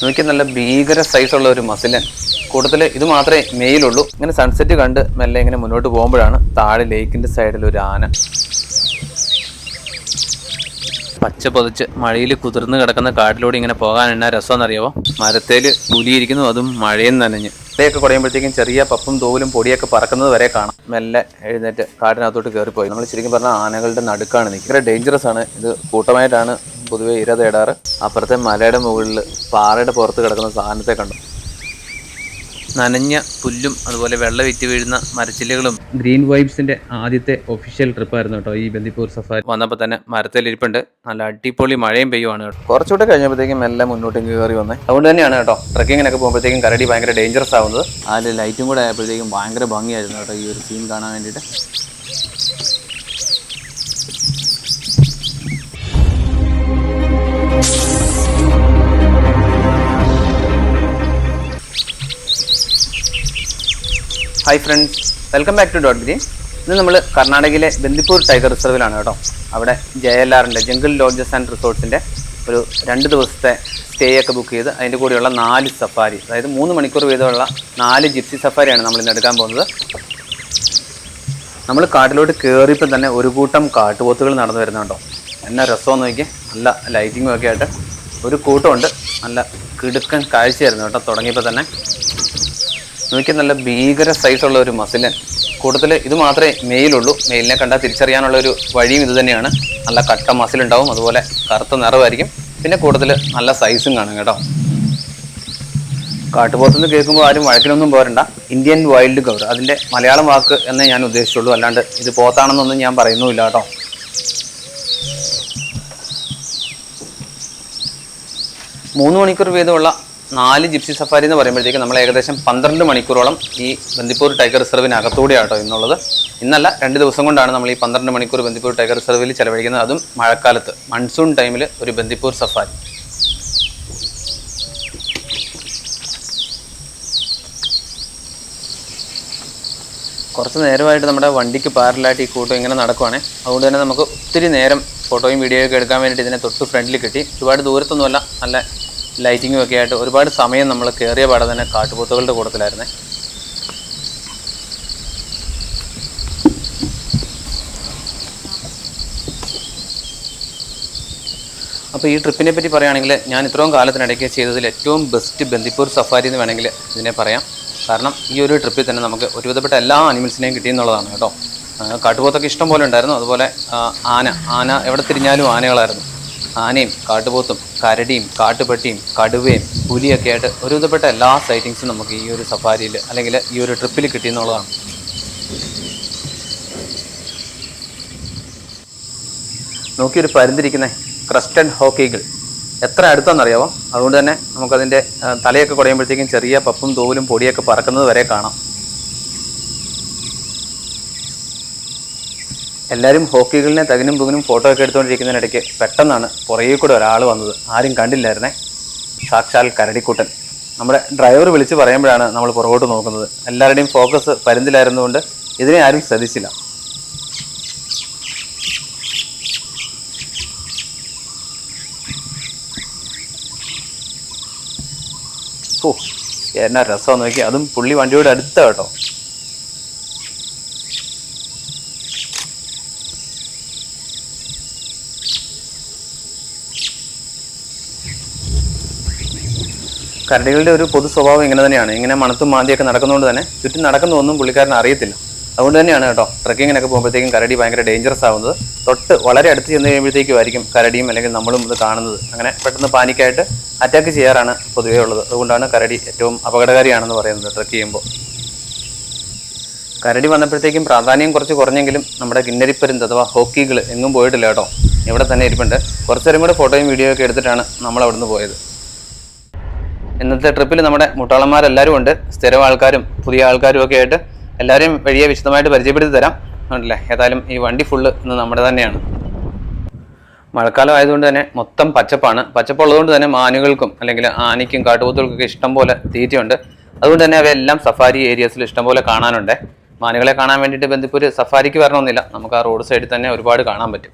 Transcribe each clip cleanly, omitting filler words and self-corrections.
നോക്കി നല്ല ഭീകര സൈസുള്ള ഒരു മസിലൻ. കൂട്ടത്തിൽ ഇത് മാത്രമേ മെയിലുള്ളൂ. ഇങ്ങനെ സൺസെറ്റ് കണ്ട് മെല്ലെ ഇങ്ങനെ മുന്നോട്ട് പോകുമ്പോഴാണ് താഴെ ലേക്കിൻ്റെ സൈഡിൽ ഒരു ആന പച്ച പൊതിച്ച് മഴയിൽ കുതിർന്ന് കിടക്കുന്ന കാട്ടിലൂടെ ഇങ്ങനെ പോകാൻ എന്നാ രസമെന്നറിയാവോ. മരത്തേൽ പുലിയിരിക്കുന്നു, അതും മഴയും നനഞ്ഞ്. ഇവിടെയൊക്കെ കുടയുമ്പോഴത്തേക്കും ചെറിയ പപ്പും തോലും പൊടിയൊക്കെ പറക്കുന്നത് വരെ കാണാം. മെല്ലെ എഴുന്നേറ്റ് കാട്ടിനകത്തോട്ട് കയറിപ്പോയി. നമ്മൾ ശരിക്കും പറഞ്ഞാൽ ആനകളുടെ നടുക്കാണ് നിൽക്കുന്നത്. ഡേഞ്ചറസ് ആണ്. ഇത് കൂട്ടമായിട്ടാണ് പൊതുവെ ഇര തേടാറ്. അപ്പുറത്തെ മലയുടെ മുകളിൽ പാറയുടെ പുറത്ത് കിടക്കുന്ന സാധനത്തെ കണ്ടു. നനഞ്ഞ പുല്ലും അതുപോലെ വെള്ളം വിറ്റ് വീഴുന്ന മരച്ചില്ലകളും. ഗ്രീൻ വൈബ്സിന്റെ ആദ്യത്തെ ഒഫീഷ്യൽ ട്രിപ്പായിരുന്നു കേട്ടോ ഈ ബന്ദിപ്പൂർ സഫാരി. വന്നപ്പോൾ തന്നെ മരത്തിലിരിപ്പുണ്ട്. നല്ല അടിപൊളി മഴയും പെയ്യുവാണ് കേട്ടോ. കുറച്ചുകൂടെ കഴിഞ്ഞപ്പോഴത്തേക്കും എല്ലാം മുന്നോട്ടേക്ക് കയറി വന്നേ. അതുകൊണ്ട് തന്നെയാണ് കേട്ടോ ട്രക്കിങ്ങിനൊക്കെ പോകുമ്പോഴത്തേക്കും കരടി ഭയങ്കര ഡേഞ്ചറസ് ആവുന്നത്. അതിൽ ലൈറ്റും കൂടെ ആയപ്പോഴത്തേക്കും ഭയങ്കര ഭംഗിയായിരുന്നു കേട്ടോ ഈ ഒരു സീൻ കാണാൻ വേണ്ടിയിട്ട്. Hi friends, welcome back two dot green. ഇന്ന് നമ്മൾ കർണാടകയിലെ ബന്ദിപ്പൂർ ടൈഗർ റിസർവിലാണ് കേട്ടോ. അവിടെ JLRൻ്റെ ജംഗിൾ ലോഡ്ജസ് ആൻഡ് റിസോർട്ട്സിൻ്റെ ഒരു 2 ദിവസത്തെ സ്റ്റേ ഒക്കെ ബുക്ക് ചെയ്ത് അതിൻ്റെ കൂടെയുള്ള 4 സഫാരി, അതായത് 3 മണിക്കൂർ വീതമുള്ള 4 ജിപ്സി സഫാരിയാണ് നമ്മൾ ഇന്ന് എടുക്കാൻ പോകുന്നത്. നമ്മൾ കാട്ടിലോട്ട് കയറിയപ്പോൾ തന്നെ ഒരു കൂട്ടം കാട്ടുപോത്തുകൾ നടന്നു വരുന്നുണ്ടോ. എന്നാ രസമെന്ന് നോക്കി. നല്ല ലൈറ്റിങ്ങും ഒക്കെ ആയിട്ട് ഒരു കൂട്ടമുണ്ട്. നല്ല കിടുക്കൻ കാഴ്ചയായിരുന്നു കേട്ടോ തുടങ്ങിയപ്പോൾ തന്നെ. നോക്കി നല്ല ഭീകര സൈസുള്ള ഒരു മസിലൻ. കൂട്ടത്തിൽ ഇത് മാത്രമേ മെയിലുള്ളൂ. മെയിലിനെ കണ്ടാൽ തിരിച്ചറിയാനുള്ള ഒരു വഴിയും ഇത് തന്നെയാണ്. നല്ല കട്ട മസിലുണ്ടാവും, അതുപോലെ കറുത്ത നിറമായിരിക്കും. പിന്നെ കൂട്ടത്തിൽ നല്ല സൈസും കാണും കേട്ടോ. കാട്ടുപോത്തെന്ന് കേൾക്കുമ്പോൾ ആരും വഴക്കിനൊന്നും പോരണ്ട. ഇന്ത്യൻ വൈൽഡ് ഗൗർ, അതിൻ്റെ മലയാളം വാക്ക് എന്നേ ഞാൻ ഉദ്ദേശിച്ചുള്ളൂ. അല്ലാണ്ട് ഇത് പോത്താണെന്നൊന്നും ഞാൻ പറയുന്നുമില്ല കേട്ടോ. മൂന്ന് മണിക്കൂർ വീതമുള്ള 4 ജിപ്സി സഫാരി എന്ന് പറയുമ്പോഴത്തേക്ക് നമ്മൾ ഏകദേശം 12 മണിക്കൂറോളം ഈ ബന്ദിപ്പൂർ ടൈഗർ റിസർവിനകത്തൂടെയാണ് കേട്ടോ ഇന്നുള്ളത്. ഇന്നല്ല, 2 ദിവസം കൊണ്ടാണ് നമ്മൾ ഈ 12 മണിക്കൂർ ബന്ദിപ്പൂർ ടൈഗർ റിസർവിൽ ചിലവഴിക്കുന്നത്. അതും മഴക്കാലത്ത്, മൺസൂൺ ടൈമിൽ ഒരു ബന്ദിപ്പൂർ സഫാരി. കുറച്ച് നേരമായിട്ട് നമ്മുടെ വണ്ടിക്ക് പാരലായിട്ട് ഈ കൂട്ടം ഇങ്ങനെ നടക്കുവാണ്. അതുകൊണ്ട് തന്നെ നമുക്ക് ഒത്തിരി നേരം ഫോട്ടോയും വീഡിയോയും ഒക്കെ എടുക്കാൻ വേണ്ടിയിട്ട് ഇതിനെ തൊട്ട് ഫ്രണ്ടിൽ കിട്ടി. ഒരുപാട് ദൂരത്തൊന്നുമല്ല, നല്ല ലൈറ്റിങ്ങും ഒക്കെ ആയിട്ട് ഒരുപാട് സമയം നമ്മൾ കയറിയ പാടെ തന്നെ കാട്ടുപോത്തുകളുടെ കൂട്ടത്തിലായിരുന്നേ. അപ്പോൾ ഈ ട്രിപ്പിനെ പറ്റി പറയുകയാണെങ്കിൽ ഞാൻ ഇത്രയും കാലത്തിനിടയ്ക്ക് ചെയ്തതിൽ ഏറ്റവും ബെസ്റ്റ് ബന്ദിപ്പൂർ സഫാരി എന്ന് വേണമെങ്കിൽ ഇതിനെ പറയാം. കാരണം ഈ ഒരു ട്രിപ്പിൽ തന്നെ നമുക്ക് ഒരുവിധപ്പെട്ട എല്ലാ അനിമൽസിനെയും കിട്ടിയെന്നുള്ളതാണ് കേട്ടോ. കാട്ടുപോത്തൊക്കെ ഇഷ്ടം പോലെ ഉണ്ടായിരുന്നു. അതുപോലെ ആന എവിടെ തിരിഞ്ഞാലും ആനകളായിരുന്നു. ആനയും കാട്ടുപോത്തും കരടിയും കാട്ടുപട്ടിയും കടുവയും പുലിയൊക്കെ ആയിട്ട് ഒരുവിധപ്പെട്ട എല്ലാ സൈറ്റിങ്സും നമുക്ക് ഈ ഒരു സഫാരിയിൽ അല്ലെങ്കിൽ ഈ ഒരു ട്രിപ്പിൽ കിട്ടിയെന്നുള്ളതാണ്. നോക്കിയൊരു പരുന്തിരിക്കുന്ന ക്രസ്റ്റഡ് ഹോക്കീകൾ എത്ര അടുത്താണെന്നറിയാമോ. അതുകൊണ്ട് തന്നെ നമുക്കതിൻ്റെ തലയൊക്കെ കുടയുമ്പോഴത്തേക്കും ചെറിയ പപ്പും തോലും പൊടിയൊക്കെ പറക്കുന്നത് വരെ കാണാം. എല്ലാവരും ഹോക്കികളിനെ തകിനും പുകിനും ഫോട്ടോ ഒക്കെ എടുത്തുകൊണ്ടിരിക്കുന്നതിനിടയ്ക്ക് പെട്ടെന്നാണ് പുറകെ കൂടെ ഒരാൾ വന്നത്. ആരും കണ്ടില്ലായിരുന്നേ. സാക്ഷാൽ കരടിക്കുട്ടൻ. നമ്മുടെ ഡ്രൈവർ വിളിച്ച് പറയുമ്പോഴാണ് നമ്മൾ പുറകോട്ട് നോക്കുന്നത്. എല്ലാവരുടെയും ഫോക്കസ് പരുന്തിലായിരുന്നുകൊണ്ട് ഇതിനെ ആരും ശ്രദ്ധിച്ചില്ല. ഓ, എന്നാ രസമെന്ന് നോക്കി. അതും പുള്ളി വണ്ടിയോട് അടുത്ത കേട്ടോ. കരടികളുടെ ഒരു പൊതു സ്വഭാവം ഇങ്ങനെ തന്നെയാണ്. ഇങ്ങനെ മണത്തും മാന്തിയൊക്കെ നടക്കുന്നതുകൊണ്ട് തന്നെ ചുറ്റും നടക്കുന്നതൊന്നും പുള്ളിക്കാരന് അറിയത്തില്ല. അതുകൊണ്ട് തന്നെയാണ് കേട്ടോ ട്രക്കിങ്ങിനൊക്കെ പോകുമ്പോഴത്തേക്കും കരടി ഭയങ്കര ഡേഞ്ചറസ് ആവുന്നത്. തൊട്ട് വളരെ അടുത്ത് ചെന്ന് കഴിയുമ്പോഴത്തേക്കും ആയിരിക്കും കരടിയും അല്ലെങ്കിൽ നമ്മളും ഇത് കാണുന്നത്. അങ്ങനെ പെട്ടെന്ന് പാനിക്കായിട്ട് അറ്റാക്ക് ചെയ്യാറാണ് പൊതുവേ ഉള്ളത്. അതുകൊണ്ടാണ് കരടി ഏറ്റവും അപകടകാരിയാണെന്ന് പറയുന്നത് ട്രക്ക് ചെയ്യുമ്പോൾ. കരടി വന്നപ്പോഴത്തേക്കും പ്രാധാന്യം കുറച്ച് കുറഞ്ഞെങ്കിലും നമ്മുടെ കിന്നരിപ്പരുന്ത് അഥവാ ഹോക്കികൾ എങ്ങും പോയിട്ടില്ല കേട്ടോ. ഇവിടെ തന്നെ ഇരിപ്പുണ്ട്. കുറച്ചു നേരം കൂടെ ഫോട്ടോയും വീഡിയോ ഒക്കെ എടുത്തിട്ടാണ് നമ്മൾ അവിടുന്ന് പോയത്. ഇന്നത്തെ ട്രിപ്പിൽ നമ്മുടെ മുട്ടാളന്മാരെല്ലാവരും ഉണ്ട്. സ്ഥിരം ആൾക്കാരും പുതിയ ആൾക്കാരും ഒക്കെ ആയിട്ട് എല്ലാവരെയും വഴിയെ വിശദമായിട്ട് പരിചയപ്പെടുത്തി തരാം. ഉണ്ടല്ലേ, ഏതായാലും ഈ വണ്ടി ഫുള്ള് ഇന്ന് നമ്മുടെ തന്നെയാണ്. മഴക്കാലം ആയതുകൊണ്ട് തന്നെ മൊത്തം പച്ചപ്പാണ്. പച്ചപ്പുള്ളതുകൊണ്ട് തന്നെ മാനുകൾക്കും അല്ലെങ്കിൽ ആനയ്ക്കും കാട്ടുപോത്തുകൾക്കൊക്കെ ഇഷ്ടം പോലെ തീറ്റയുണ്ട്. അതുകൊണ്ട് തന്നെ അവയെല്ലാം സഫാരി ഏരിയസിൽ ഇഷ്ടം പോലെ കാണാനുണ്ട്. മാനുകളെ കാണാൻ വേണ്ടിയിട്ട് ബന്ദിപ്പൂർ സഫാരിക്ക് വരണമെന്നില്ല, നമുക്ക് ആ റോഡ് സൈഡിൽ തന്നെ ഒരുപാട് കാണാൻ പറ്റും.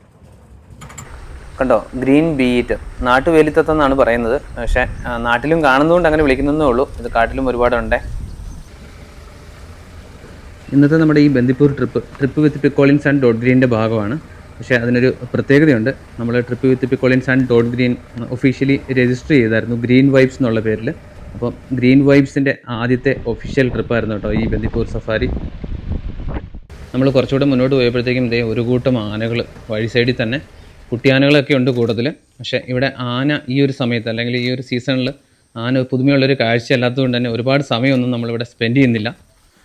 കണ്ടോ, ഗ്രീൻ ബീറ്റ്, നാട്ടുവേലിത്തത്ത എന്നാണ് പറയുന്നത്. പക്ഷേ നാട്ടിലും കാണുന്നതുകൊണ്ട് അങ്ങനെ വിളിക്കുന്നതേ ഉള്ളൂ. ഇത് കാട്ടിലും ഒരുപാടുണ്ട്. ഇന്നത്തെ നമ്മുടെ ഈ Bandipur trip with Picolins and dot ഗ്രീൻ്റെ ഭാഗമാണ്. പക്ഷേ അതിനൊരു പ്രത്യേകതയുണ്ട്. നമ്മൾ trip with Picolins and dot green officially register ചെയ്തായിരുന്നു ഗ്രീൻ വൈബ്സ് എന്നുള്ള പേരിൽ. അപ്പം ഗ്രീൻ വൈബ്സിൻ്റെ ആദ്യത്തെ ഒഫീഷ്യൽ ട്രിപ്പായിരുന്നു കേട്ടോ ഈ ബന്ദിപ്പൂർ സഫാരി. നമ്മൾ കുറച്ചുകൂടെ മുന്നോട്ട് പോയപ്പോഴത്തേക്കും ഇതേ ഒരു കൂട്ടം ആനകൾ വഴി സൈഡിൽ തന്നെ, കുട്ടിയാനകളൊക്കെ ഉണ്ട് കൂടുതൽ. പക്ഷേ ഇവിടെ ആന ഈ ഒരു സമയത്ത് അല്ലെങ്കിൽ ഈ ഒരു സീസണിൽ ആന പുതുമയുള്ളൊരു കാഴ്ചയല്ലാത്തതുകൊണ്ട് തന്നെ ഒരുപാട് സമയമൊന്നും നമ്മളിവിടെ സ്പെൻഡ് ചെയ്യുന്നില്ല.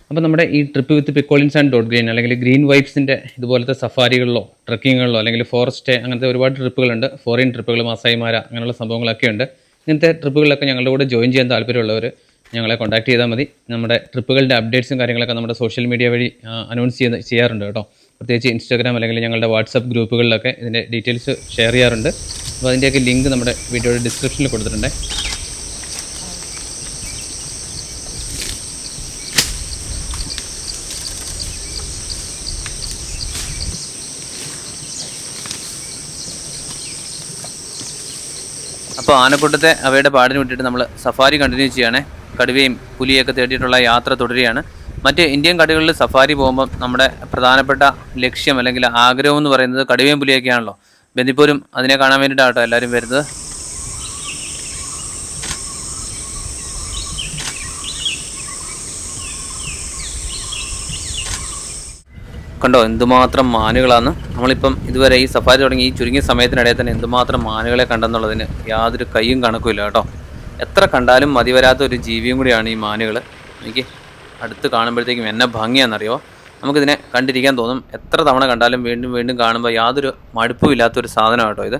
അപ്പോൾ നമ്മുടെ ഈ trip with Picolins and dot green അല്ലെങ്കിൽ ഗ്രീൻ വൈബ്സിൻ്റെ ഇതുപോലത്തെ സഫാരികളിലോ ട്രക്കിങ്ങുകളിലോ അല്ലെങ്കിൽ ഫോറസ്റ്റ് അങ്ങനത്തെ ഒരുപാട് ട്രിപ്പുകളുണ്ട്. ഫോറിൻ ട്രിപ്പുകൾ, മസായിമാര അങ്ങനെയുള്ള സംഭവങ്ങളൊക്കെ ഉണ്ട്. ഇങ്ങനത്തെ ട്രിപ്പുകളിലൊക്കെ ഞങ്ങളുടെ കൂടെ ജോയിൻ ചെയ്യാൻ താല്പര്യമുള്ളവർ ഞങ്ങളെ കോൺടാക്ട് ചെയ്താൽ മതി. നമ്മുടെ ട്രിപ്പുകളുടെ അപ്ഡേറ്റ്സും കാര്യങ്ങളൊക്കെ നമ്മുടെ സോഷ്യൽ മീഡിയ വഴി അനൗൺസ് ചെയ്യാറുണ്ട് കേട്ടോ. പ്രത്യേകിച്ച് ഇൻസ്റ്റാഗ്രാം അല്ലെങ്കിൽ ഞങ്ങളുടെ വാട്സപ്പ് ഗ്രൂപ്പുകളിലൊക്കെ ഇതിൻ്റെ ഡീറ്റെയിൽസ് ഷെയർ ചെയ്യാറുണ്ട്. അപ്പോൾ അതിൻ്റെയൊക്കെ ലിങ്ക് നമ്മുടെ വീഡിയോയുടെ ഡിസ്ക്രിപ്ഷനിൽ കൊടുത്തിട്ടുണ്ട്. അപ്പോൾ ആനക്കൂട്ടത്തെ അവയുടെ പാടിന് വിട്ടിട്ട് നമ്മൾ സഫാരി കണ്ടിന്യൂ ചെയ്യുകയാണ്. കടുവയും പുലിയൊക്കെ തേടിയിട്ടുള്ള യാത്ര തുടരുകയാണ്. മറ്റ് ഇന്ത്യൻ കാടുകളിൽ സഫാരി പോകുമ്പം നമ്മുടെ പ്രധാനപ്പെട്ട ലക്ഷ്യം അല്ലെങ്കിൽ ആഗ്രഹം എന്ന് പറയുന്നത് കടുവയും പുലിയൊക്കെയാണല്ലോ. ബന്ദിപ്പൂരും അതിനെ കാണാൻ വേണ്ടിയിട്ടാണ് എല്ലാവരും വരുന്നത്. കണ്ടോ എന്തുമാത്രം മാനുകളാണ്. നമ്മളിപ്പം ഇതുവരെ ഈ സഫാരി തുടങ്ങി ഈ ചുരുങ്ങിയ സമയത്തിനിടയിൽ തന്നെ എന്തുമാത്രം മാനുകളെ കണ്ടെന്നുള്ളതിന് യാതൊരു കയ്യും കണക്കുമില്ല കേട്ടോ. എത്ര കണ്ടാലും മതി വരാത്ത ഒരു ജീവിയും കൂടിയാണ് ഈ മാനുകൾ. എനിക്ക് അടുത്ത് കാണുമ്പോഴത്തേക്കും എന്നെ ഭംഗിയാണെന്നറിയോ. നമുക്കിതിനെ കണ്ടിരിക്കാൻ തോന്നും. എത്ര തവണ കണ്ടാലും വീണ്ടും വീണ്ടും കാണുമ്പോൾ യാതൊരു മടുപ്പും ഇല്ലാത്തൊരു സാധനം കേട്ടോ ഇത്.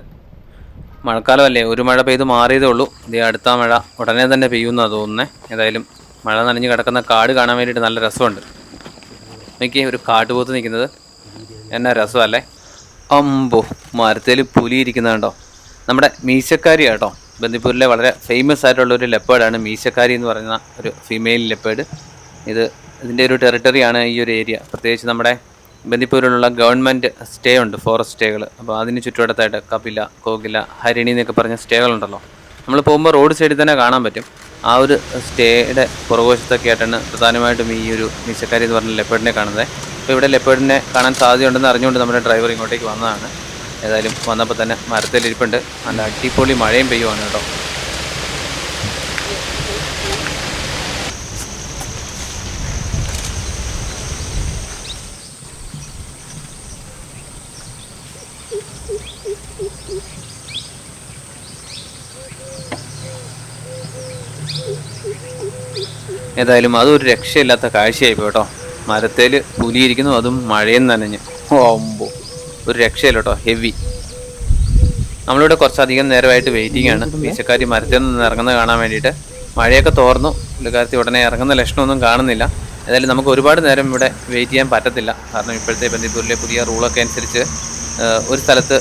മഴക്കാലമല്ലേ, ഒരു മഴ പെയ്ത് മാറിയതേ ഉള്ളൂ. ഇതേ അടുത്ത മഴ ഉടനെ തന്നെ പെയ്യുമെന്നാണ് തോന്നുന്നത്. ഏതായാലും മഴ നനഞ്ഞ് കിടക്കുന്ന കാട് കാണാൻ വേണ്ടിയിട്ട് നല്ല രസമുണ്ട്. എനിക്ക് ഒരു കാട്ടുപോത്ത് നിൽക്കുന്നത് എന്നാ രസമല്ലേ. അമ്പോ, മരത്തിൽ പുലി ഇരിക്കുന്നതുണ്ടോ. നമ്മുടെ മീശക്കാരി കേട്ടോ. ബന്ദിപ്പൂരിലെ വളരെ ഫേമസ് ആയിട്ടുള്ള ഒരു ലെപ്പേഡാണ് മീശക്കാരി എന്ന് പറയുന്ന ഒരു ഫീമെയിൽ ലെപ്പേഡ്. ഇതിൻ്റെ ഒരു ടെറിട്ടറിയാണ് ഈ ഒരു ഏരിയ. പ്രത്യേകിച്ച് നമ്മുടെ ബന്ദിപ്പൂരിലുള്ള ഗവൺമെൻറ് സ്റ്റേ ഉണ്ട്, ഫോറസ്റ്റ് സ്റ്റേകൾ. അപ്പോൾ അതിന് ചുറ്റുവട്ടത്തായിട്ട് കപില, കോകില, ഹരിണി എന്നൊക്കെ പറഞ്ഞ സ്റ്റേകളുണ്ടല്ലോ. നമ്മൾ പോകുമ്പോൾ റോഡ് സൈഡിൽ തന്നെ കാണാൻ പറ്റും. ആ ഒരു സ്റ്റേയുടെ പുറകുവശത്തൊക്കെ ആയിട്ടാണ് പ്രധാനമായിട്ടും ഈ ഒരു മീശക്കാരി എന്ന് പറഞ്ഞ ലെപ്പേഡിനെ കാണുന്നത്. അപ്പോൾ ഇവിടെ ലെപ്പേഡിനെ കാണാൻ സാധ്യതയുണ്ടെന്ന് അറിഞ്ഞുകൊണ്ട് നമ്മുടെ ഡ്രൈവർ ഇങ്ങോട്ടേക്ക് വന്നതാണ്. ഏതായാലും വന്നപ്പോൾ തന്നെ മരത്തിലിരിപ്പുണ്ട്. നല്ല അടിപൊളി മഴയും പെയ്യുവാണ് കേട്ടോ. ഏതായാലും അതൊരു രക്ഷയില്ലാത്ത കാഴ്ചയായിപ്പോൾ കേട്ടോ. മരത്തേൽ പുലിയിരിക്കുന്നു, അതും മഴയും നനഞ്ഞ്. ഓമ്പോ, ഒരു രക്ഷയില്ല കേട്ടോ, ഹെവി. നമ്മളിവിടെ കുറച്ചധികം നേരമായിട്ട് വെയിറ്റിംഗ് ആണ്. മീശക്കാരി മരത്തിൽ നിന്ന് ഇറങ്ങുന്നത് കാണാൻ വേണ്ടിയിട്ട്. മഴയൊക്കെ തോർന്നു, പുള്ളിക്കാരത്തി ഉടനെ ഇറങ്ങുന്ന ലക്ഷണമൊന്നും കാണുന്നില്ല. ഏതായാലും നമുക്ക് ഒരുപാട് നേരം ഇവിടെ വെയിറ്റ് ചെയ്യാൻ പറ്റത്തില്ല. കാരണം ഇപ്പോഴത്തെ ബന്ദിപ്പൂരിലെ പുതിയ റൂളൊക്കെ അനുസരിച്ച് ഒരു സ്ഥലത്ത്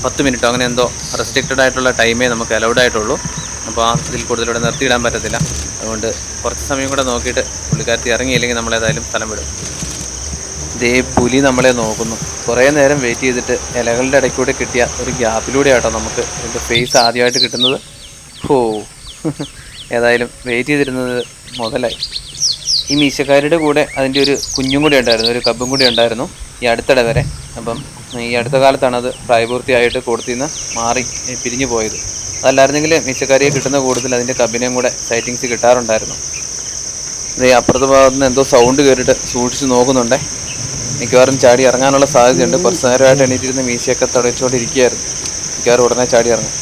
10 മിനിറ്റോ അങ്ങനെ എന്തോ റെസ്ട്രിക്റ്റഡ് ആയിട്ടുള്ള ടൈമേ നമുക്ക് അലൗഡ് ആയിട്ടുള്ളൂ. അപ്പോൾ ഇതിൽ കൂടുതലൂടെ നിർത്തിയിടാൻ പറ്റത്തില്ല. അതുകൊണ്ട് കുറച്ച് സമയം കൂടെ നോക്കിയിട്ട് പുള്ളിക്കാരത്തി ഇറങ്ങിയില്ലെങ്കിൽ നമ്മളേതായാലും സ്ഥലം വിടും. ഇതേ പുലി നമ്മളെ നോക്കുന്നു. കുറേ നേരം വെയിറ്റ് ചെയ്തിട്ട് ഇലകളുടെ ഇടയ്ക്കൂടെ കിട്ടിയ ഒരു ഗ്യാപ്പിലൂടെ ആട്ടോ നമുക്ക് ഇതിൻ്റെ ഫേസ് ആദ്യമായിട്ട് കിട്ടുന്നത്. ഓ, ഏതായാലും വെയിറ്റ് ചെയ്തിരുന്നത് മുതലായി. ഈ മീശക്കാരുടെ കൂടെ അതിൻ്റെ ഒരു കുഞ്ഞും കൂടി ഉണ്ടായിരുന്നു, ഒരു കബ്ബും കൂടി ഉണ്ടായിരുന്നു ഈ അടുത്തിടെ വരെ. അപ്പം ഈ അടുത്ത കാലത്താണ് അത് പ്രായപൂർത്തിയായിട്ട് കൂടത്തിൽ നിന്ന് മാറി പിരിഞ്ഞു പോയത്. അതല്ലായിരുന്നെങ്കിൽ മീശക്കാരിയെ കിട്ടുന്ന കൂടുതൽ അതിൻ്റെ കബിനെയും കൂടെ സൈറ്റിങ്സ് കിട്ടാറുണ്ടായിരുന്നു. ഇത് അപ്പുറത്തെ ഭാഗത്ത് നിന്ന് എന്തോ സൗണ്ട് കേട്ടിട്ട് സൂക്ഷിച്ച് നോക്കുന്നുണ്ടേ. മിക്കവാറും ചാടി ഇറങ്ങാനുള്ള സാധ്യതയുണ്ട്. കുറച്ച് നേരമായിട്ട് എണീറ്റിരുന്ന് മീശയൊക്കെ തടയിച്ചുകൊണ്ടിരിക്കുകയായിരുന്നു. മിക്കവാറും ഉടനെ ചാടി ഇറങ്ങും.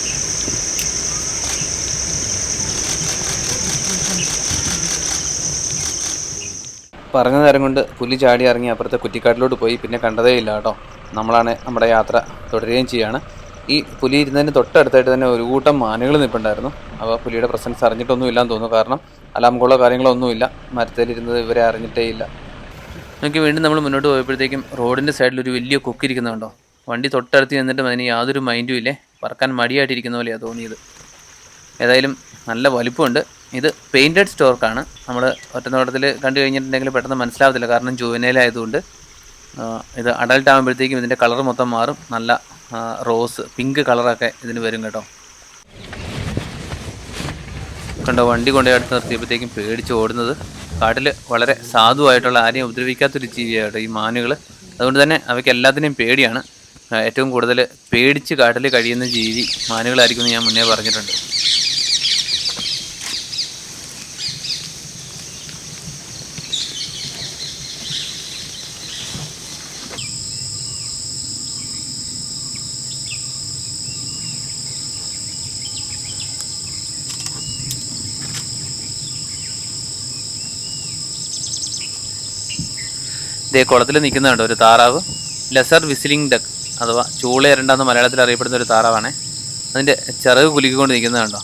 പറഞ്ഞ നേരം കൊണ്ട് പുലി ചാടി ഇറങ്ങി അപ്പുറത്തെ കുറ്റിക്കാട്ടിലോട്ട് പോയി. പിന്നെ കണ്ടതേ ഇല്ല കേട്ടോ. നമ്മളാണ് നമ്മുടെ യാത്ര തുടരുകയും ചെയ്യുകയാണ്. ഈ പുലി ഇരുന്നതിന് തൊട്ടടുത്തായിട്ട് തന്നെ ഒരു കൂട്ടം മാനുകൾ നിൽപ്പുണ്ടായിരുന്നു. അപ്പോൾ പുലിയുടെ പ്രസൻസ് അറിഞ്ഞിട്ടൊന്നും ഇല്ലാന്ന് തോന്നുന്നു. കാരണം അലാം കോളോ കാര്യങ്ങളൊന്നുമില്ല. മരത്തിലിരുന്നത് ഇവരെ അറിഞ്ഞിട്ടേ ഇല്ല. നമുക്ക് വീണ്ടും നമ്മൾ മുന്നോട്ട് പോയപ്പോഴത്തേക്കും റോഡിൻ്റെ സൈഡിൽ ഒരു വലിയ കൊക്കിരിക്കുന്നുണ്ടോ. വണ്ടി തൊട്ടടുത്ത് നിന്നിട്ടും അതിന് യാതൊരു മൈൻഡും ഇല്ലേ. പറക്കാൻ മടിയായിട്ടിരിക്കുന്ന പോലെയാണ് തോന്നിയത്. ഏതായാലും നല്ല വലിപ്പമുണ്ട്. ഇത് പെയിൻറ്റഡ് സ്റ്റോർക്കാണ്. നമ്മൾ ഒറ്റനോട്ടത്തിൽ കണ്ടു കഴിഞ്ഞിട്ടുണ്ടെങ്കിൽ പെട്ടെന്ന് മനസ്സിലാവത്തില്ല, കാരണം ജുവനൈലായതുകൊണ്ട്. ഇത് അഡൽട്ട് ആകുമ്പോഴത്തേക്കും ഇതിൻ്റെ കളർ മൊത്തം മാറും. നല്ല റോസ് പിങ്ക് കളറൊക്കെ ഇതിന് വരും കേട്ടോ. കണ്ടോ, വണ്ടി കൊണ്ടുപോയി അടുത്ത് നിർത്തിയപ്പോഴത്തേക്കും പേടിച്ച് ഓടുന്നത്. കാട്ടിൽ വളരെ സാധുവായിട്ടുള്ള ആരെയും ഉപദ്രവിക്കാത്തൊരു ജീവിയാട്ടോ ഈ മാനുകൾ. അതുകൊണ്ട് തന്നെ അവയ്ക്ക് എല്ലാത്തിനെയും പേടിയാണ്. ഏറ്റവും കൂടുതൽ പേടിച്ച് കാട്ടിൽ കഴിയുന്ന ജീവി മാനുകളായിരിക്കും എന്ന് ഞാൻ മുന്നേ പറഞ്ഞിട്ടുണ്ട്. ഇതേ കുളത്തിൽ നിൽക്കുന്നുണ്ട് ഒരു താറാവ്. ലെസർ വിസിലിംഗ് ഡക്ക് അഥവാ ചൂളയരണ്ടെന്ന് മലയാളത്തിൽ അറിയപ്പെടുന്ന ഒരു താറാവാണ്. അതിൻ്റെ ചിറക് കുലുക്കിക്കൊണ്ട് നിൽക്കുന്നതുണ്ടോ.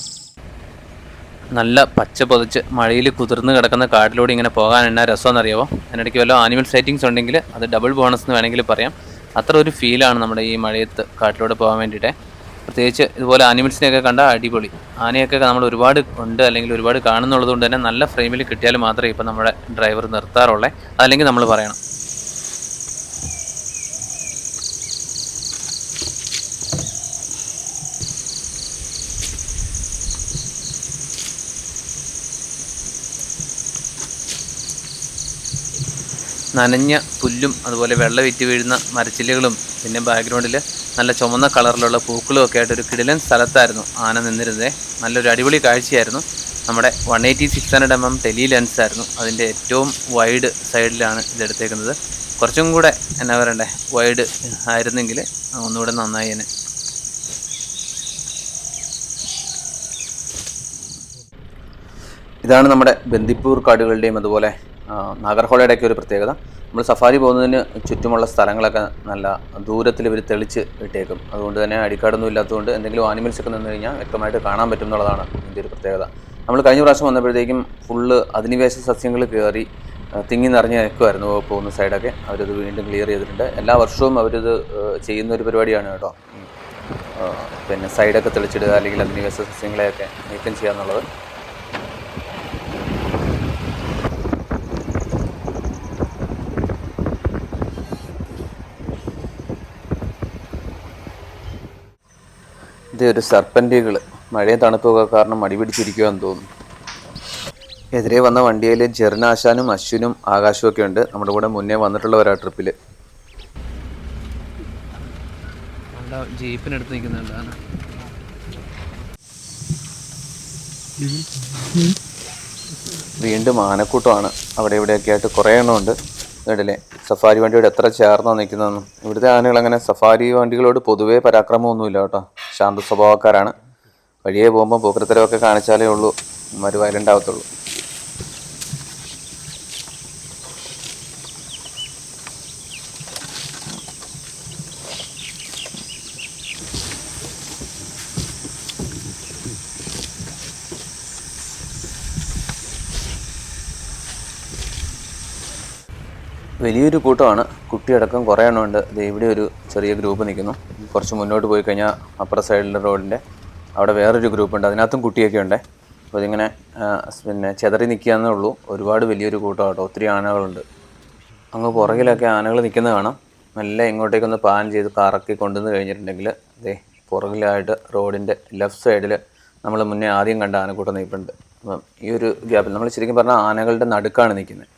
നല്ല പച്ച പൊതിച്ച് മഴയിൽ കുതിർന്ന് കിടക്കുന്ന കാട്ടിലൂടെ ഇങ്ങനെ പോകാൻ എന്നാ രസമെന്നറിയാമോ. അതിനിടയ്ക്ക് വല്ല ആനിമൽ സൈറ്റിങ്സ് ഉണ്ടെങ്കിൽ അത് ഡബിൾ ബോണസ് എന്ന് വേണമെങ്കിൽ പറയാം. അത്ര ഒരു ഫീലാണ് നമ്മുടെ ഈ മഴയത്ത് കാട്ടിലൂടെ പോകാൻ വേണ്ടിയിട്ട്. പ്രത്യേകിച്ച് ഇതുപോലെ ആനിമൽസിനെയൊക്കെ കണ്ടാൽ അടിപൊളി. ആനയൊക്കെ നമ്മൾ ഒരുപാട് ഉണ്ട് അല്ലെങ്കിൽ ഒരുപാട് കാണുന്നുള്ളത് കൊണ്ട് തന്നെ നല്ല ഫ്രെയിമിൽ കിട്ടിയാൽ മാത്രമേ ഇപ്പം നമ്മുടെ ഡ്രൈവർ നിർത്താറുള്ളേ. അതല്ലെങ്കിൽ നമ്മൾ പറയണം. നനഞ്ഞ പുല്ലും അതുപോലെ വെള്ളം വിറ്റ് വീഴുന്ന മരച്ചില്ലകളും പിന്നെ ബാക്ക്ഗ്രൗണ്ടിൽ നല്ല ചുമന്ന കളറിലുള്ള പൂക്കളും ഒക്കെ ആയിട്ട് ഒരു കിടിലൻ സ്ഥലത്തായിരുന്നു ആന നിന്നിരുന്നത്. നല്ലൊരു അടിപൊളി കാഴ്ചയായിരുന്നു. നമ്മുടെ 180-600 ടെലി ലെൻസ് ആയിരുന്നു. അതിൻ്റെ ഏറ്റവും വൈഡ് സൈഡിലാണ് ഇതെടുത്തേക്കുന്നത്. കുറച്ചും കൂടെ എന്നാ പറയണ്ടേ വൈഡ് ആയിരുന്നെങ്കിൽ ഒന്നുകൂടെ നന്നായേനെ. ഇതാണ് നമ്മുടെ ബന്ദിപ്പൂർ കാടുകളുടെയും അതുപോലെ നാഗർഹോളയുടെയൊക്കെ ഒരു പ്രത്യേകത. നമ്മൾ സഫാരി പോകുന്നതിന് ചുറ്റുമുള്ള സ്ഥലങ്ങളൊക്കെ നല്ല ദൂരത്തിൽ ഇവർ തെളിച്ച് ഇട്ടേക്കും. അതുകൊണ്ട് തന്നെ അടിക്കാടൊന്നും ഇല്ലാത്തതുകൊണ്ട് എന്തെങ്കിലും ആനിമൽസ് ഒക്കെ നിന്ന് കഴിഞ്ഞാൽ വ്യക്തമായിട്ട് കാണാൻ പറ്റും എന്നുള്ളതാണ് ഇതിൻ്റെ ഒരു പ്രത്യേകത. നമ്മൾ കഴിഞ്ഞ പ്രാവശ്യം വന്നപ്പോഴത്തേക്കും ഫുള്ള് അധിനിവേശ സസ്യങ്ങൾ കയറി തിങ്ങി നിറഞ്ഞ് നിൽക്കുമായിരുന്നു പോകുന്ന സൈഡൊക്കെ. അവരത് വീണ്ടും ക്ലിയർ ചെയ്തിട്ടുണ്ട്. എല്ലാ വർഷവും അവരിത് ചെയ്യുന്ന ഒരു പരിപാടിയാണ് കേട്ടോ. പിന്നെ സൈഡൊക്കെ തെളിച്ചിടുക അല്ലെങ്കിൽ അധിനിവേശ സസ്യങ്ങളെയൊക്കെ നീക്കം ചെയ്യുക എന്നുള്ളത്. ഇതൊരു സർപ്പൻറ്റുകൾ മഴയും തണുപ്പൊക്കെ കാരണം മടി പിടിച്ചിരിക്കുമെന്ന് തോന്നുന്നു. എതിരെ വന്ന വണ്ടിയിൽ ജെറിനാശാനും അശ്വിനും ആകാശവും ഒക്കെ ഉണ്ട്. നമ്മുടെ കൂടെ മുന്നേ വന്നിട്ടുള്ളവരാ ട്രിപ്പിൽ. ജീപ്പിനടുത്ത് നിൽക്കുന്നുണ്ട്. വീണ്ടും ആനക്കൂട്ടമാണ്. അവിടെ ഇവിടെയൊക്കെ ആയിട്ട് കുറേ എണ്ണമുണ്ട്. കേട്ടില്ലേ സഫാരി വണ്ടിയോട് എത്ര ചേർന്നാണ് നിൽക്കുന്നതെന്നും. ഇവിടുത്തെ ആനകൾ അങ്ങനെ സഫാരി വണ്ടികളോട് പൊതുവേ പരാക്രമമൊന്നുമില്ല കേട്ടോ. ശാന്ത സ്വഭാവക്കാരാണ്. വഴിയെ പോകുമ്പോൾ പോക്കരത്തരമൊക്കെ കാണിച്ചാലേ ഉള്ളൂ ഒരു വയലൻ്റ് ആവത്തുള്ളൂ. വലിയൊരു കൂട്ടമാണ്. കുട്ടിയടക്കം കുറേ എണ്ണമുണ്ട്. ഇവിടെ ഒരു ചെറിയ ഗ്രൂപ്പ് നിൽക്കുന്നു. കുറച്ച് മുന്നോട്ട് പോയി കഴിഞ്ഞാൽ അപ്പുറ സൈഡിലെ റോഡിൻ്റെ അവിടെ വേറൊരു ഗ്രൂപ്പുണ്ട്. അതിനകത്തും കുട്ടിയൊക്കെ ഉണ്ട്. അപ്പോൾ ഇതിങ്ങനെ പിന്നെ ചെതറി നിൽക്കുകയെന്നേ ഉള്ളൂ. ഒരുപാട് വലിയൊരു കൂട്ടം കേട്ടോ. ഒത്തിരി ആനകളുണ്ട്. അങ്ങ് പുറകിലൊക്കെ ആനകൾ നിൽക്കുന്നത് കാണാം. മെല്ലെ ഇങ്ങോട്ടേക്കൊന്ന് പാൻ ചെയ്ത് കറക്കി കൊണ്ടുവന്ന് കഴിഞ്ഞിട്ടുണ്ടെങ്കിൽ പുറകിലായിട്ട് റോഡിൻ്റെ ലെഫ്റ്റ് സൈഡിൽ നമ്മൾ മുന്നേ ആദ്യം കണ്ട ആനക്കൂട്ടം നിൽപ്പുണ്ട്. അപ്പം ഈ ഒരു ഗ്യാപ്പിൽ നമ്മൾ ശരിക്കും പറഞ്ഞാൽ ആനകളുടെ നടുക്കാണ് നിൽക്കുന്നത്.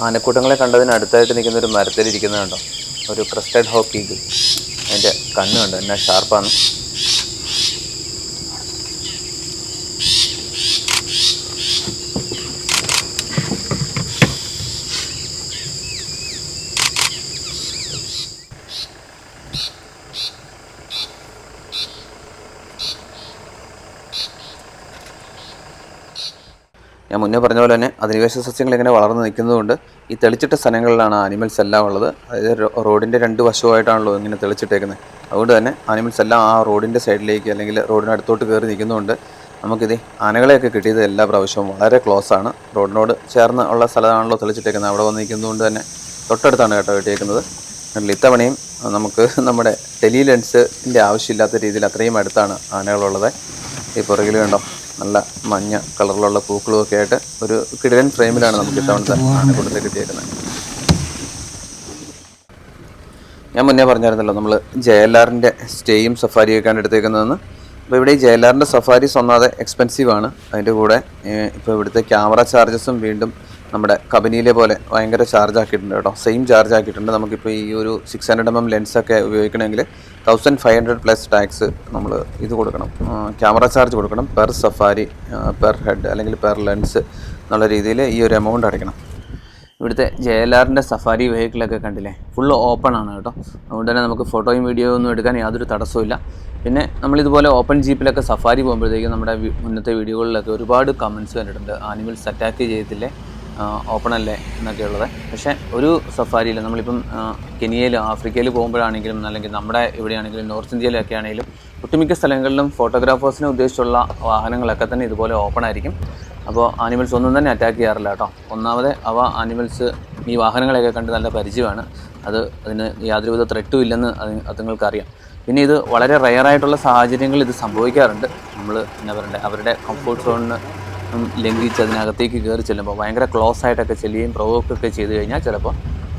ആനക്കൂട്ടങ്ങളെ കണ്ടതിന് അടുത്തായിട്ട് നിൽക്കുന്ന ഒരു മരത്തിലിരിക്കുന്നതുണ്ടോ, ഒരു ക്രസ്റ്റഡ് ഹോക്ക് ഈഗിൾ. അതിൻ്റെ കണ്ണുണ്ട്, എന്നാ ഷാർപ്പാണ്. ഞാൻ മുന്നേ പറഞ്ഞ പോലെ തന്നെ അധിനിവേശ സസ്യങ്ങൾ ഇങ്ങനെ വളർന്ന് നിൽക്കുന്നതുകൊണ്ട് ഈ തെളിച്ചിട്ട സ്ഥലങ്ങളിലാണ് ആനിമൽസ് എല്ലാം ഉള്ളത്. അതായത് റോഡിൻ്റെ രണ്ട് വശമായിട്ടാണല്ലോ ഇങ്ങനെ തെളിച്ചിട്ടേക്കുന്നത്. അതുകൊണ്ട് തന്നെ ആനിമൽസ് എല്ലാം ആ റോഡിൻ്റെ സൈഡിലേക്ക് അല്ലെങ്കിൽ റോഡിനടുത്തോട്ട് കയറി നിൽക്കുന്നതുകൊണ്ട് നമുക്കിത് ആനകളെയൊക്കെ കിട്ടിയത് എല്ലാ പ്രാവശ്യവും വളരെ ക്ലോസ് ആണ്. റോഡിനോട് ചേർന്ന് ഉള്ള സ്ഥലമാണല്ലോ തെളിച്ചിട്ടേക്കുന്നത്. അവിടെ വന്ന് നിൽക്കുന്നതുകൊണ്ട് തന്നെ തൊട്ടടുത്താണ് കേട്ടോ കിട്ടിയേക്കുന്നത്. ഇത്തവണയും നമുക്ക് നമ്മുടെ ടെലി ലെൻസിൻ്റെ ആവശ്യമില്ലാത്ത രീതിയിൽ അത്രയും അടുത്താണ് ആനകളുള്ളത്. ഈ പുറകിൽ കണ്ടോ നല്ല മഞ്ഞ കളറിലുള്ള പൂക്കളുമൊക്കെ ആയിട്ട് ഒരു കിടിലൻ ഫ്രെയിമിലാണ് നമുക്ക് ഇത്തവണത്തെ ആനക്കൂട്ടത്തെ കിട്ടിയേക്കുന്നത്. ഞാൻ മുന്നേ പറഞ്ഞായിരുന്നല്ലോ നമ്മൾ JLRൻ്റെ സ്റ്റേയും സഫാരിയൊക്കെയാണ് എടുത്തേക്കുന്നതെന്ന്. അപ്പോൾ ഇവിടെ ഈ JLRൻ്റെ സഫാരീസ് ഒന്നാതെ എക്സ്പെൻസീവ് ആണ്. അതിൻ്റെ കൂടെ ഇപ്പോൾ ഇവിടുത്തെ ക്യാമറ ചാർജസും വീണ്ടും നമ്മുടെ കമ്പനിയിലെ പോലെ ഭയങ്കര ചാർജ് ആക്കിയിട്ടുണ്ട് കേട്ടോ. സെയിം ചാർജ് ആക്കിയിട്ടുണ്ട്. നമുക്കിപ്പോൾ ഈ ഒരു 600mm ലെൻസൊക്കെ ഉപയോഗിക്കണമെങ്കിൽ 1500 പ്ലസ് ടാക്സ് നമ്മൾ ഇത് കൊടുക്കണം, ക്യാമറ ചാർജ് കൊടുക്കണം പെർ സഫാരി, പെർ ഹെഡ് അല്ലെങ്കിൽ പെർ ലെൻസ് എന്നുള്ള രീതിയിൽ ഈ ഒരു എമൗണ്ട് അടയ്ക്കണം. ഇവിടുത്തെ JLRൻ്റെ സഫാരി വെഹിക്കിളൊക്കെ കണ്ടില്ലേ, ഫുള്ള് ഓപ്പൺ ആണ് കേട്ടോ. അതുകൊണ്ട് തന്നെ നമുക്ക് ഫോട്ടോയും വീഡിയോ ഒന്നും എടുക്കാൻ യാതൊരു തടസ്സമില്ല. പിന്നെ നമ്മളിതുപോലെ ഓപ്പൺ ജീപ്പിലൊക്കെ സഫാരി പോകുമ്പോഴത്തേക്കും നമ്മുടെ മുന്നത്തെ വീഡിയോകളിലൊക്കെ ഒരുപാട് കമൻറ്റ്സ് കണ്ടിട്ടുണ്ട്, ആനിമൽസ് അറ്റാക്ക് ചെയ്യത്തില്ലേ, ഓപ്പൺ അല്ലേ എന്നൊക്കെ ഉള്ളത്. പക്ഷേ ഒരു സഫാരിയിൽ നമ്മളിപ്പം കെനിയയിൽ, ആഫ്രിക്കയിൽ പോകുമ്പോഴാണെങ്കിലും അല്ലെങ്കിൽ നമ്മുടെ ഇവിടെയാണെങ്കിലും നോർത്ത് ഇന്ത്യയിലൊക്കെ ആണെങ്കിലും ഒട്ടുമിക്ക സ്ഥലങ്ങളിലും ഫോട്ടോഗ്രാഫേഴ്സിനെ ഉദ്ദേശിച്ചുള്ള വാഹനങ്ങളൊക്കെ തന്നെ ഇതുപോലെ ഓപ്പൺ ആയിരിക്കും. അപ്പോൾ ആനിമൽസ് ഒന്നും തന്നെ അറ്റാക്ക് ചെയ്യാറില്ല കേട്ടോ. ഒന്നാമത് ആനിമൽസ് ഈ വാഹനങ്ങളെയൊക്കെ കണ്ട് നല്ല പരിചയമാണ്, അതിന് യാതൊരുവിധ ത്രെട്ടും ഇല്ലെന്ന് അതുങ്ങൾക്കറിയാം. പിന്നെ ഇത് വളരെ റെയറായിട്ടുള്ള സാഹചര്യങ്ങളിൽ ഇത് സംഭവിക്കാറുണ്ട്. നമ്മൾ എന്താ പറയണ്ടേ, അവരുടെ കംഫോർട്ട് സോണിന് ലംഘിച്ച് അതിനകത്തേക്ക് കയറി ചെല്ലുമ്പോൾ ഭയങ്കര ക്ലോസ് ആയിട്ടൊക്കെ ചെല്ലുകയും പ്രൊവോക്കൊക്കെ ചെയ്ത് കഴിഞ്ഞാൽ ചിലപ്പോൾ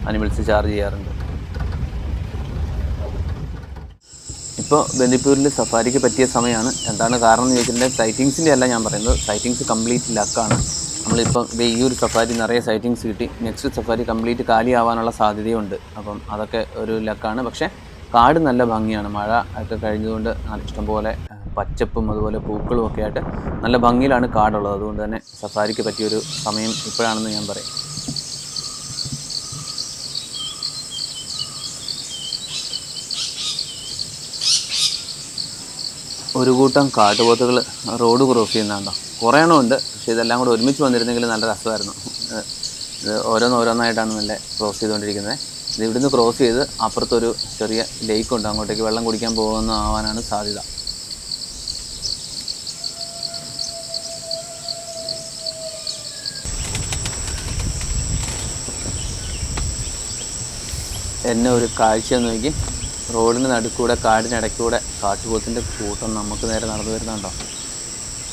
ആനിമൽസ് ചാർജ് ചെയ്യാറുണ്ട്. ഇപ്പോൾ ബന്ദിപ്പൂരിൽ സഫാരിക്ക് പറ്റിയ സമയമാണ്. എന്താണ് കാരണം എന്ന് ചോദിച്ചിട്ടുണ്ടെങ്കിൽ സൈറ്റിങ്സിൻ്റെ അല്ല ഞാൻ പറയുന്നത്, സൈറ്റിങ്സ് കംപ്ലീറ്റ് ലക്കാണ്. നമ്മളിപ്പം ഈ ഒരു സഫാരി നിറയെ സൈറ്റിങ്സ് കിട്ടി, നെക്സ്റ്റ് സഫാരി കംപ്ലീറ്റ് കാലിയാവാനുള്ള സാധ്യതയുണ്ട്. അപ്പം അതൊക്കെ ഒരു ലക്കാണ്. പക്ഷേ കാട് നല്ല ഭംഗിയാണ്, മഴ ഒക്കെ കഴിഞ്ഞതുകൊണ്ട് ഇഷ്ടംപോലെ പച്ചപ്പും അതുപോലെ പൂക്കളും ഒക്കെ ആയിട്ട് നല്ല ഭംഗിയിലാണ് കാടുള്ളത്. അതുകൊണ്ട് തന്നെ സഫാരിക്ക് പറ്റിയൊരു സമയം ഇപ്പോഴാണെന്ന് ഞാൻ പറയും. ഒരു കൂട്ടം കാട്ടുപോത്തുകൾ റോഡ് ക്രോസ് ചെയ്യുന്നുണ്ടോ, കുറേ എണ്ണമുണ്ട്. പക്ഷേ ഇതെല്ലാം കൂടെ ഒരുമിച്ച് വന്നിരുന്നെങ്കിൽ നല്ല രസമായിരുന്നു. ഇത് ഓരോന്നായിട്ടാണ് നല്ല ക്രോസ് ചെയ്തുകൊണ്ടിരിക്കുന്നത്. ഇത് ഇവിടുന്ന് ക്രോസ് ചെയ്ത് അപ്പുറത്തൊരു ചെറിയ ലേക്കുണ്ട്, അങ്ങോട്ടേക്ക് വെള്ളം കുടിക്കാൻ ആവാനാണ് സാധ്യത. എന്നെ ഒരു കാഴ്ച നോക്കി, റോഡിന് നടുക്കൂടെ കാടിനിടയ്ക്കൂടെ കാട്ടുപോത്തിൻ്റെ കൂട്ടം നമുക്ക് നേരെ നടന്നു വരുന്നുണ്ടോ.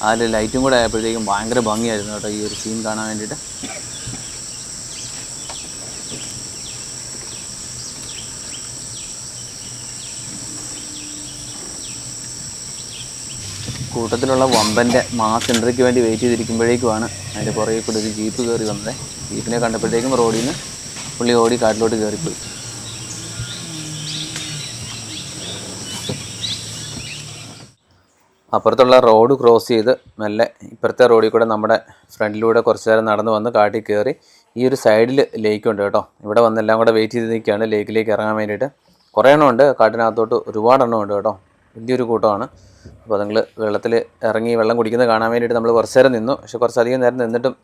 അതിൽ ലൈറ്റും കൂടെ ആയപ്പോഴത്തേക്കും ഭയങ്കര ഭംഗിയായിരുന്നു കേട്ടോ ഈ ഒരു സീൻ കാണാൻ വേണ്ടിയിട്ട്. കൂട്ടത്തിലുള്ള വമ്പൻ്റെ മാസ് എൻട്രിക്ക് വേണ്ടി വെയിറ്റ് ചെയ്തിരിക്കുമ്പോഴേക്കുമാണ് അതിൻ്റെ പുറകെ കൂടെ ഒരു ജീപ്പ് കയറി വന്നത്. ജീപ്പിനെ കണ്ടപ്പോഴത്തേക്കും റോഡിൽ നിന്ന് പുള്ളി ഓടി കാട്ടിലോട്ട് കയറിപ്പോയി. അപ്പുറത്തുള്ള റോഡ് ക്രോസ് ചെയ്ത് മെല്ലെ ഇപ്പുറത്തെ റോഡിൽ കൂടെ നമ്മുടെ ഫ്രണ്ടിലൂടെ കുറച്ച് നേരം നടന്നു വന്ന് കാട്ടിൽ കയറി. ഈ ഒരു സൈഡിൽ ലേക്കുണ്ട് കേട്ടോ. ഇവിടെ വന്ന് എല്ലാം കൂടെ വെയിറ്റ് ചെയ്ത് നിൽക്കുകയാണ് ലേക്കിലേക്ക് ഇറങ്ങാൻ വേണ്ടിയിട്ട്. കുറേ എണ്ണമുണ്ട് കാട്ടിനകത്തോട്ട്, ഒരുപാട് എണ്ണമുണ്ട് കേട്ടോ, വലിയൊരു കൂട്ടമാണ്. അപ്പോൾ നിങ്ങൾ വെള്ളത്തിൽ ഇറങ്ങി വെള്ളം കുടിക്കുന്നത് കാണാൻ വേണ്ടിയിട്ട് നമ്മൾ കുറച്ച് നേരം നിന്നു. പക്ഷെ കുറച്ചധികം നേരം നിന്നിട്ടും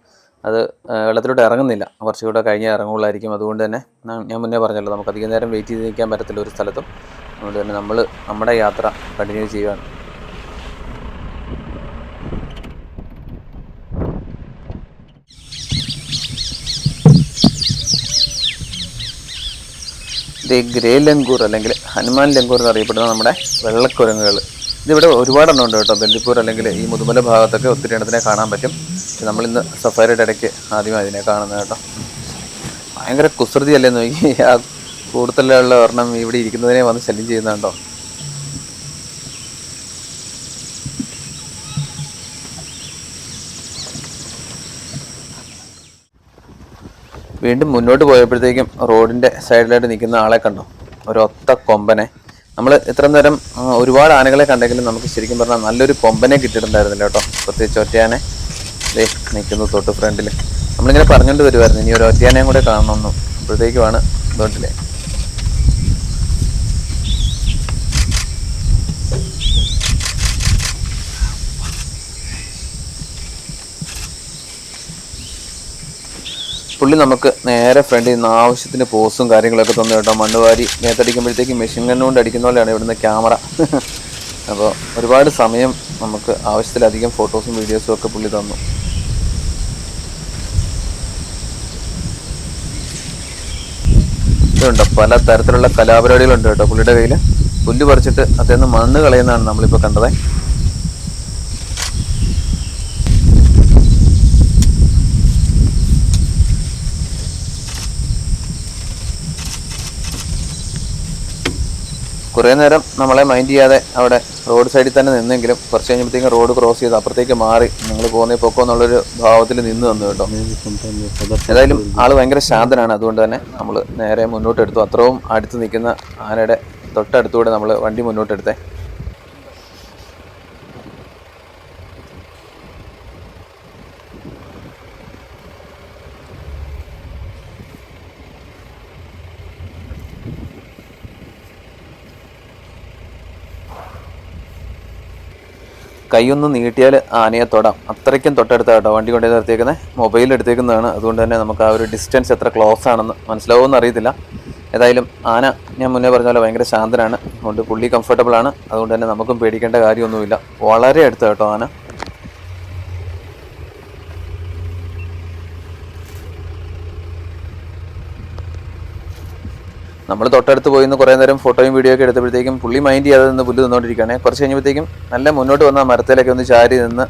അത് വെള്ളത്തിലോട്ട് ഇറങ്ങുന്നില്ല, കുറച്ചുകൂടെ കഴിഞ്ഞാൽ ഇറങ്ങുള്ളായിരിക്കും. അതുകൊണ്ട് തന്നെ ഞാൻ മുന്നേ പറഞ്ഞല്ലോ, നമുക്ക് അധികം നേരം വെയിറ്റ് ചെയ്ത് നിൽക്കാൻ പറ്റത്തില്ല ഒരു സ്ഥലത്തും. അതുകൊണ്ട് തന്നെ നമ്മൾ നമ്മുടെ യാത്ര കണ്ടിന്യൂ ചെയ്യുകയാണ്. ഇത് ഗ്രേ ലങ്കൂർ അല്ലെങ്കിൽ ഹനുമാൻ ലങ്കൂർ എന്നറിയപ്പെടുന്ന നമ്മുടെ വെള്ളക്കുരങ്ങുകൾ. ഇതിവിടെ ഒരുപാടെണ്ണം ഉണ്ട് കേട്ടോ. ബന്ദിപ്പൂർ അല്ലെങ്കിൽ ഈ മുതുമല ഭാഗത്തൊക്കെ ഒത്തിരി എണ്ണത്തിനെ കാണാൻ പറ്റും. പക്ഷെ നമ്മളിന്ന് സഫാരിയുടെ ഇടയ്ക്ക് ആദ്യമായി ഇതിനെ കാണുന്നത് കേട്ടോ. ഭയങ്കര കുസൃതിയല്ലേ നോക്കി, ആ കൂടുതലുള്ള ഒരെണ്ണം ഇവിടെ ഇരിക്കുന്നതിനെ വന്ന് ശല്യം ചെയ്യുന്നുണ്ടോ. വീണ്ടും മുന്നോട്ട് പോയപ്പോഴത്തേക്കും റോഡിൻ്റെ സൈഡിലായിട്ട് നിൽക്കുന്ന ആളെ കണ്ടോ, ഒരൊത്ത കൊമ്പനെ. നമ്മൾ ഇത്ര നേരം ഒരുപാട് ആനകളെ കണ്ടെങ്കിലും നമുക്ക് ശരിക്കും പറഞ്ഞാൽ നല്ലൊരു കൊമ്പനെ കിട്ടിയിട്ടുണ്ടായിരുന്നില്ല കേട്ടോ. പ്രത്യേകിച്ച് ഒറ്റയാനെ നിൽക്കുന്നു തൊട്ട് ഫ്രണ്ടിൽ. നമ്മളിങ്ങനെ പറഞ്ഞുകൊണ്ട് വരുമായിരുന്നു ഇനി ഒരു ഒറ്റയാനയും കൂടെ കാണണമെന്നും. അപ്പോഴത്തേക്കുമാണ് ഇതോട്ടില്ലേ പുള്ളി നമുക്ക് നേരെ ഫ്രണ്ടിൽ നിന്ന് ആവശ്യത്തിന് പോസും കാര്യങ്ങളൊക്കെ തന്നു കേട്ടോ. മണ്ണുവാരി മേത്തടിക്കുമ്പോഴത്തേക്ക് മെഷീൻ ഗണ്ണുകൊണ്ട് അടിക്കുന്ന പോലെയാണ് ഇവിടുന്ന് ക്യാമറ. അപ്പോൾ ഒരുപാട് സമയം നമുക്ക് ആവശ്യത്തിലധികം ഫോട്ടോസും വീഡിയോസും ഒക്കെ പുള്ളി തന്നു. ഇതുണ്ടോ, പല തരത്തിലുള്ള കലാപരിപാടികളുണ്ട് കേട്ടോ പുള്ളിയുടെ കയ്യിൽ. പുല്ല് പറിച്ചിട്ട് അദ്ദേഹം മണ്ണ് കളയുന്നതാണ് നമ്മളിപ്പോൾ കണ്ടത്. കുറേ നേരം നമ്മളെ മൈൻഡ് ചെയ്യാതെ അവിടെ റോഡ് സൈഡിൽ തന്നെ നിന്നെങ്കിലും കുറച്ച് കഴിഞ്ഞപ്പോഴത്തേക്കും റോഡ് ക്രോസ് ചെയ്ത് അപ്പുറത്തേക്ക് മാറി നിങ്ങൾ പോകുന്നേ പൊക്കോ എന്നുള്ളൊരു ഭാവത്തിൽ നിന്ന് തന്നു കേട്ടോ. ഏതായാലും ആൾ ഭയങ്കര ശാന്തനാണ്. അതുകൊണ്ട് തന്നെ നമ്മൾ നേരെ മുന്നോട്ടെടുത്തു. അത്രയും അടുത്ത് നിൽക്കുന്ന ആനയുടെ തൊട്ടടുത്തൂടെ നമ്മൾ വണ്ടി മുന്നോട്ടെടുത്തേ. കൈയൊന്ന് നീട്ടിയാൽ ആനയെ തൊടാം, അത്രയ്ക്കും തൊട്ടടുത്താണ് കേട്ടോ വണ്ടി കൊണ്ടു നിർത്തിയേക്കുന്നത്. മൊബൈൽ എടുത്തേക്കുന്നതാണ്. അതുകൊണ്ട് തന്നെ നമുക്ക് ആ ഒരു ഡിസ്റ്റൻസ് എത്ര ക്ലോസ് ആണെന്ന് മനസ്സിലാവുമെന്ന് അറിയത്തില്ല. ഏതായാലും ആന ഞാൻ മുന്നേ പറഞ്ഞ പോലെ ഭയങ്കര ശാന്തനാണ്. അതുകൊണ്ട് പുള്ളി കംഫർട്ടബിൾ ആണ്. അതുകൊണ്ട് തന്നെ നമുക്കും പേടിക്കേണ്ട കാര്യമൊന്നുമില്ല. വളരെ അടുത്ത് കേട്ടോ ആന. നമ്മൾ തൊട്ടടുത്ത് പോയി നിന്ന് കുറേ നേരം ഫോട്ടോയും വീഡിയോ ഒക്കെ എടുത്തപ്പോഴത്തേക്കും പുള്ളി മൈൻഡ് ചെയ്യാതെ നിന്ന് പുല്ല് തിന്നുകൊണ്ടിരിക്കുകയാണ്. കുറച്ച് കഴിഞ്ഞപ്പോഴത്തേക്കും നല്ല മുന്നോട്ട് വന്ന മരത്തിലൊക്കെ ഒന്ന് ചാരി നിന്ന്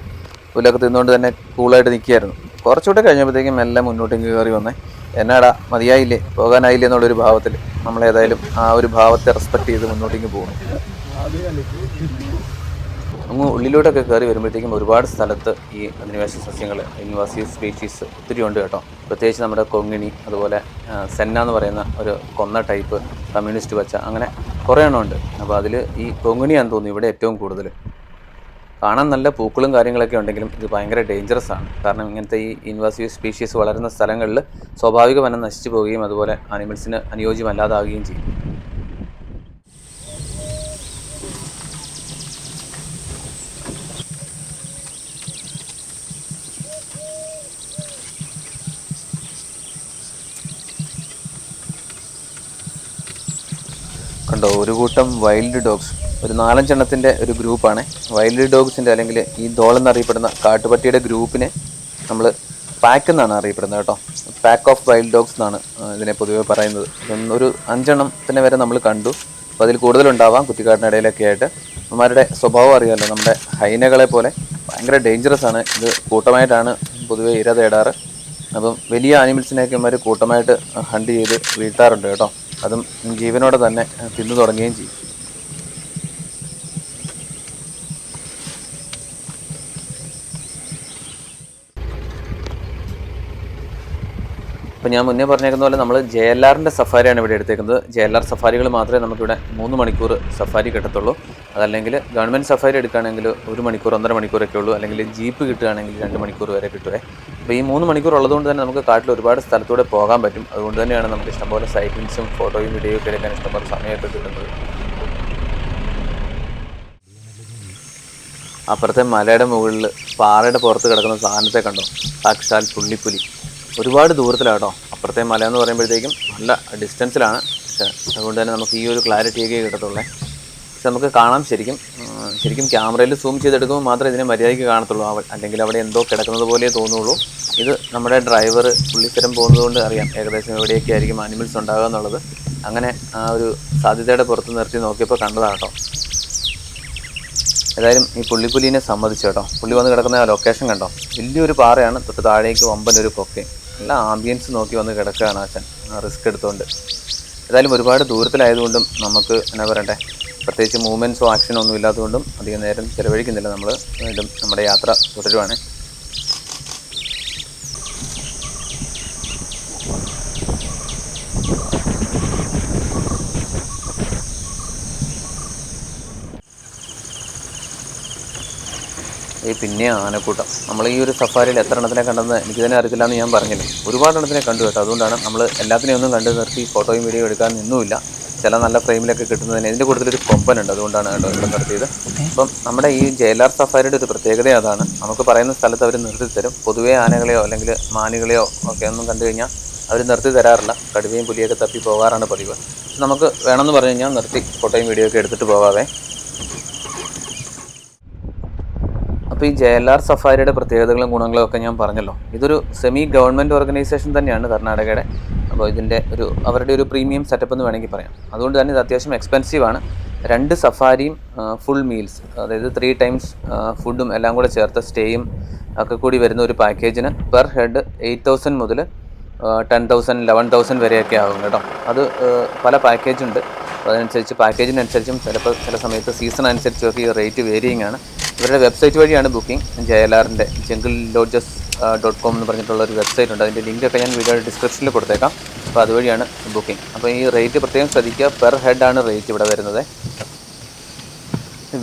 പുല്ലൊക്കെ തിന്നുകൊണ്ട് തന്നെ കൂളായിട്ട് നിൽക്കുകയായിരുന്നു. കുറച്ചുകൂടെ കഴിഞ്ഞപ്പോഴത്തേക്കും എല്ലാം മുന്നോട്ട് കയറി വന്നേ. എന്നാടാ മതിയായില്ലേ, പോകാനായില്ലേ എന്നുള്ളൊരു ഭാവത്തിൽ നമ്മളേതായാലും ആ ഒരു ഭാവത്തെ റെസ്പെക്ട് ചെയ്ത് മുന്നോട്ടേക്ക് പോകുന്നു. അങ്ങ് ഉള്ളിലോട്ടൊക്കെ കയറി വരുമ്പോഴത്തേക്കും ഒരുപാട് സ്ഥലത്ത് ഈ അധിനിവേശ സസ്യങ്ങൾ, ഇൻവാസീവ് സ്പീഷീസ് ഒത്തിരി ഉണ്ട് കേട്ടോ. പ്രത്യേകിച്ച് നമ്മുടെ കൊങ്ങിണി, അതുപോലെ സെന്ന എന്ന് പറയുന്ന ഒരു കൊന്ന ടൈപ്പ്, കമ്മ്യൂണിസ്റ്റ് പച്ച, അങ്ങനെ കുറേ എണ്ണം ഉണ്ട്. അപ്പോൾ അതിൽ ഈ കൊങ്ങിണിയാണെന്ന് തോന്നുന്നു ഇവിടെ ഏറ്റവും കൂടുതൽ. കാണാൻ നല്ല പൂക്കളും കാര്യങ്ങളൊക്കെ ഉണ്ടെങ്കിലും ഇത് ഭയങ്കര ഡേഞ്ചറസ് ആണ്. കാരണം ഇങ്ങനത്തെ ഈ ഇൻവാസീവ് സ്പീഷീസ് വളരുന്ന സ്ഥലങ്ങളിൽ സ്വാഭാവിക വനം നശിച്ചു പോവുകയും അതുപോലെ ആനിമൽസിന് അനുയോജ്യമല്ലാതാവുകയും ചെയ്യും. കണ്ടോ, ഒരു കൂട്ടം വൈൽഡ് ഡോഗ്സ്, ഒരു 4-5 എണ്ണത്തിൻ്റെ ഒരു ഗ്രൂപ്പാണ്. വൈൽഡ് ഡോഗ്സിൻ്റെ അല്ലെങ്കിൽ ഈ ദോൾ എന്നറിയപ്പെടുന്ന കാട്ടുപട്ടിയുടെ ഗ്രൂപ്പിനെ നമ്മൾ പാക്ക് എന്നാണ് അറിയപ്പെടുന്നത് കേട്ടോ. പാക്ക് ഓഫ് വൈൽഡ് ഡോഗ്സ് എന്നാണ് ഇതിനെ പൊതുവെ പറയുന്നത്. ഒരു 5 എണ്ണത്തിനെ വരെ നമ്മൾ കണ്ടു. അപ്പോൾ അതിൽ കൂടുതലുണ്ടാവാം കുറ്റിക്കാടിനിടയിലൊക്കെ ആയിട്ട്. അവന്മാരുടെ സ്വഭാവം അറിയാമല്ലോ, നമ്മുടെ ഹൈനകളെ പോലെ ഭയങ്കര ഡേഞ്ചറസ് ആണ്. ഇത് കൂട്ടമായിട്ടാണ് പൊതുവെ ഇര തേടാറ്. അപ്പം വലിയ ആനിമൽസിനെയൊക്കെ ഇവന്മാർ കൂട്ടമായിട്ട് ഹണ്ട് ചെയ്ത് വീഴ്ത്താറുണ്ട് കേട്ടോ. അതും ജീവനോടെ തന്നെ തിന്നു തുടങ്ങുകയും ചെയ്യും. അപ്പോൾ ഞാൻ മുന്നേ പറഞ്ഞേക്കുന്ന പോലെ നമ്മൾ JLRൻ്റെ സഫാരിയാണ് ഇവിടെ എടുത്തേക്കുന്നത്. JLR സഫാരികൾ മാത്രമേ നമുക്കിവിടെ 3 മണിക്കൂർ സഫാരി കിട്ടത്തുള്ളൂ. അതല്ലെങ്കിൽ ഗവൺമെൻറ് സഫാരി എടുക്കുകയാണെങ്കിൽ 1 മണിക്കൂർ 1.5 മണിക്കൂറൊക്കെ ഉള്ളൂ. അല്ലെങ്കിൽ ജീപ്പ് കിട്ടുകയാണെങ്കിൽ 2 മണിക്കൂർ വരെ കിട്ടുവേ. അപ്പോൾ ഈ 3 മണിക്കൂർ ഉള്ളതുകൊണ്ട് തന്നെ നമുക്ക് കാട്ടിൽ ഒരുപാട് സ്ഥലത്തൂടെ പോകാൻ പറ്റും. അതുകൊണ്ട് തന്നെയാണ് നമുക്ക് ഇഷ്ടംപോലെ സൈറ്റിങ്സും ഫോട്ടോയും വീഡിയോയും ഒക്കെ എടുക്കാൻ ഇഷ്ടംപോലെ സമയമൊക്കെ കിട്ടുന്നത്. അപ്പുറത്തെ മലയുടെ മുകളിൽ പാറയുടെ പുറത്ത് കിടക്കുന്ന സാധനത്തെ കണ്ടോ, സാക്ഷാൽ പുള്ളിപ്പുലി. ഒരുപാട് ദൂരത്തിലാട്ടോ. അപ്പുറത്തെ മല എന്ന് പറയുമ്പോഴത്തേക്കും നല്ല ഡിസ്റ്റൻസിലാണ്. പക്ഷേ അതുകൊണ്ട് തന്നെ നമുക്ക് ഈ ഒരു ക്ലാരിറ്റിയൊക്കെ കിട്ടത്തുള്ളേ. പക്ഷെ നമുക്ക് കാണാം, ശരിക്കും ക്യാമറയിൽ സൂം ചെയ്തെടുക്കുമ്പോൾ മാത്രമേ ഇതിനെ മര്യാദയ്ക്ക് കാണത്തുള്ളൂ. അല്ലെങ്കിൽ അവിടെ എന്തോ കിടക്കുന്നത് പോലെ തോന്നുള്ളൂ. ഇത് നമ്മുടെ ഡ്രൈവർ പുള്ളിസ്ഥലം പോകുന്നതുകൊണ്ട് അറിയാം ഏകദേശം എവിടെയൊക്കെ ആയിരിക്കും ആനിമൽസ് ഉണ്ടാകുക എന്നുള്ളത്. അങ്ങനെ ആ ഒരു സാധ്യതയുടെ പുറത്ത് നിർത്തി നോക്കിയപ്പോൾ കണ്ടതാട്ടോ. ഏതായാലും ഈ പുള്ളിപ്പുലിനെ സമ്മതിച്ചു കേട്ടോ. പുള്ളി വന്ന് കിടക്കുന്ന ആ ലൊക്കേഷൻ കണ്ടോ, വലിയൊരു പാറയാണ്, തൊട്ട് താഴേക്ക് വമ്പനൊരു കൊക്കയും. എല്ലാ ആംബിയൻസ് നോക്കി വന്ന് കിടക്കുകയാണ് ആശൻ, റിസ്ക് എടുത്തുകൊണ്ട്. ഏതായാലും ഒരുപാട് ദൂരത്തിലായതുകൊണ്ടും നമുക്ക് എന്നാ പറയട്ടെ, പ്രത്യേകിച്ച് മൂവ്മെൻറ്റ്സോ ആക്ഷനോ ഒന്നും ഇല്ലാത്തതുകൊണ്ടും അധികം നേരം ചിലവഴിക്കുന്നില്ല. നമ്മൾ വീണ്ടും നമ്മുടെ യാത്ര തുടരുവാണ്. പിന്നെ ആനക്കൂട്ടം. നമ്മൾ ഈ ഒരു സഫാരിയിൽ എത്ര എണ്ണത്തിനെ കണ്ടെന്ന് എനിക്ക് തന്നെ അറിയില്ല എന്ന് ഞാൻ പറഞ്ഞില്ലേ. ഒരുപാട് എണ്ണത്തിനെ കണ്ടു കേട്ടോ. അതുകൊണ്ടാണ് നമ്മൾ എല്ലാത്തിനെയും ഒന്നും കണ്ടു നിർത്തി ഫോട്ടോയും വീഡിയോ എടുക്കാൻ നിന്നുമില്ല. ചില നല്ല ഫ്രെയിമിലൊക്കെ കിട്ടുന്നതിന് ഇതിൻ്റെ കൂടുതലൊരു കൊമ്പനുണ്ട്, അതുകൊണ്ടാണ് കേട്ടോ ഇവിടെ നിർത്തിയത്. അപ്പം നമ്മുടെ ഈ JLR സഫാരിയുടെ ഒരു പ്രത്യേകത അതാണ്. നമുക്ക് പറയുന്ന സ്ഥലത്ത് അവർ നിർത്തി തരും. പൊതുവേ ആനകളെയോ അല്ലെങ്കിൽ മാനുകളെയോ ഒക്കെ ഒന്നും കണ്ടു കഴിഞ്ഞാൽ അവർ നിർത്തി തരാറില്ല. കടുവയും പുലിയൊക്കെ തപ്പി പോകാറാണ് പതിവ്. നമുക്ക് വേണമെന്ന് പറഞ്ഞു കഴിഞ്ഞാൽ നിർത്തി ഫോട്ടോയും വീഡിയോ ഒക്കെ എടുത്തിട്ട് പോകാവേ. അപ്പോൾ ഈ JLR സഫാരിയുടെ പ്രത്യേകതകളും ഗുണങ്ങളും ഒക്കെ ഞാൻ പറഞ്ഞല്ലോ. ഇതൊരു സെമി ഗവൺമെൻറ് ഓർഗനൈസേഷൻ തന്നെയാണ് കർണാടകയുടെ. അപ്പോൾ ഇതിൻ്റെ അവരുടെ ഒരു പ്രീമിയം സെറ്റപ്പ് എന്ന് വേണമെങ്കിൽ പറയാം. അതുകൊണ്ട് തന്നെ ഇത് അത്യാവശ്യം എക്സ്പെൻസീവാണ്. 2 സഫാരിയും ഫുൾ മീൽസ്, അതായത് 3 ടൈംസ് ഫുഡും എല്ലാം കൂടെ ചേർത്ത് സ്റ്റേയും ഒക്കെ കൂടി വരുന്ന ഒരു പാക്കേജിന് പെർ ഹെഡ് 8,000 മുതൽ 10,000 11,000 വരെയൊക്കെ ആകും കേട്ടോ. അത് പല പാക്കേജുണ്ട്. അപ്പോൾ അതനുസരിച്ച് പാക്കേജിനനുസരിച്ചും ചില സമയത്ത് സീസൺ അനുസരിച്ചൊക്കെ ഈ റേറ്റ് വേരിയിങ് ആണ്. ഇവരുടെ വെബ്സൈറ്റ് വഴിയാണ് ബുക്കിംഗ്. JLRൻ്റെ JungleLodges.com എന്ന് പറഞ്ഞിട്ടുള്ള ഒരു വെബ്സൈറ്റ് ഉണ്ട്. അതിൻ്റെ ലിങ്കൊക്കെ ഞാൻ വീഡിയോ ഡിസ്ക്രിപ്ഷനിൽ കൊടുത്തേക്കാം. അപ്പോൾ അതുവഴിയാണ് ബുക്കിംഗ്. അപ്പോൾ ഈ റേറ്റ് പ്രത്യേകം ശ്രദ്ധിക്കുക. പെർ ഹെഡാണ് റേറ്റ് ഇവിടെ വരുന്നത്.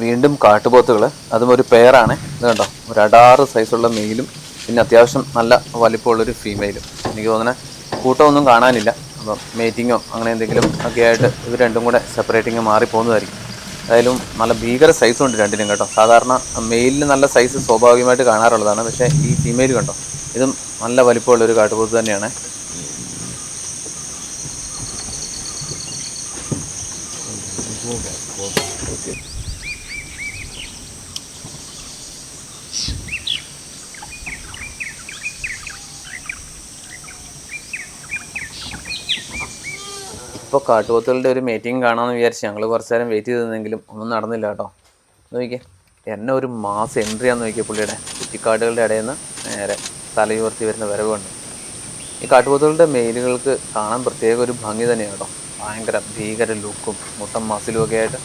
വീണ്ടും കാട്ടുപോത്തുകൾ, അതും ഒരു പെയറാണ്. ഇത് കണ്ടോ, ഒരു 16 സൈസുള്ള മെയിലും പിന്നെ അത്യാവശ്യം നല്ല വലിപ്പമുള്ളൊരു ഫീമെയിലും. എനിക്ക് തോന്നുന്നത് കൂട്ടമൊന്നും കാണാനില്ല. അപ്പം മേറ്റിങ്ങോ അങ്ങനെ എന്തെങ്കിലും ഒക്കെ ആയിട്ട് ഇവർ രണ്ടും കൂടെ സെപ്പറേറ്റിങ് മാറിപ്പോകുന്നതായിരിക്കും. ഏതായാലും നല്ല ഭീകര സൈസുണ്ട് രണ്ടിനും കേട്ടോ. സാധാരണ മെയിലിന് നല്ല സൈസ് സ്വാഭാവികമായിട്ട് കാണാറുള്ളതാണ്. പക്ഷേ ഈ ഫീമെയിൽ കണ്ടോ, ഇതും നല്ല വലിപ്പമുള്ളൊരു കാട്ടുപോത്ത് തന്നെയാണ്. ഇപ്പോൾ കാട്ടുപോത്തുകളുടെ ഒരു മീറ്റിംഗ് കാണാമെന്ന് വിചാരിച്ച് ഞങ്ങൾ കുറച്ച് നേരം വെയിറ്റ് ചെയ്തെങ്കിലും ഒന്നും നടന്നില്ല കേട്ടോ. നോക്കിയേ, എന്നെ ഒരു മാസം എൻട്രിയാന്ന് നോക്കിയ പുള്ളിയുടെ കുറ്റിക്കാടുകളുടെ ഇടയിൽ നിന്ന് നേരെ തലയുയർത്തി വരുന്ന വരവുണ്ട്. ഈ കാട്ടുപോത്തുകളുടെ മെയിലുകൾക്ക് കാണാൻ പ്രത്യേക ഒരു ഭംഗി തന്നെയാണ് കേട്ടോ. ഭയങ്കര ഭീകര ലുക്കും മുട്ടം മസിലും ഒക്കെ ആയിട്ട്.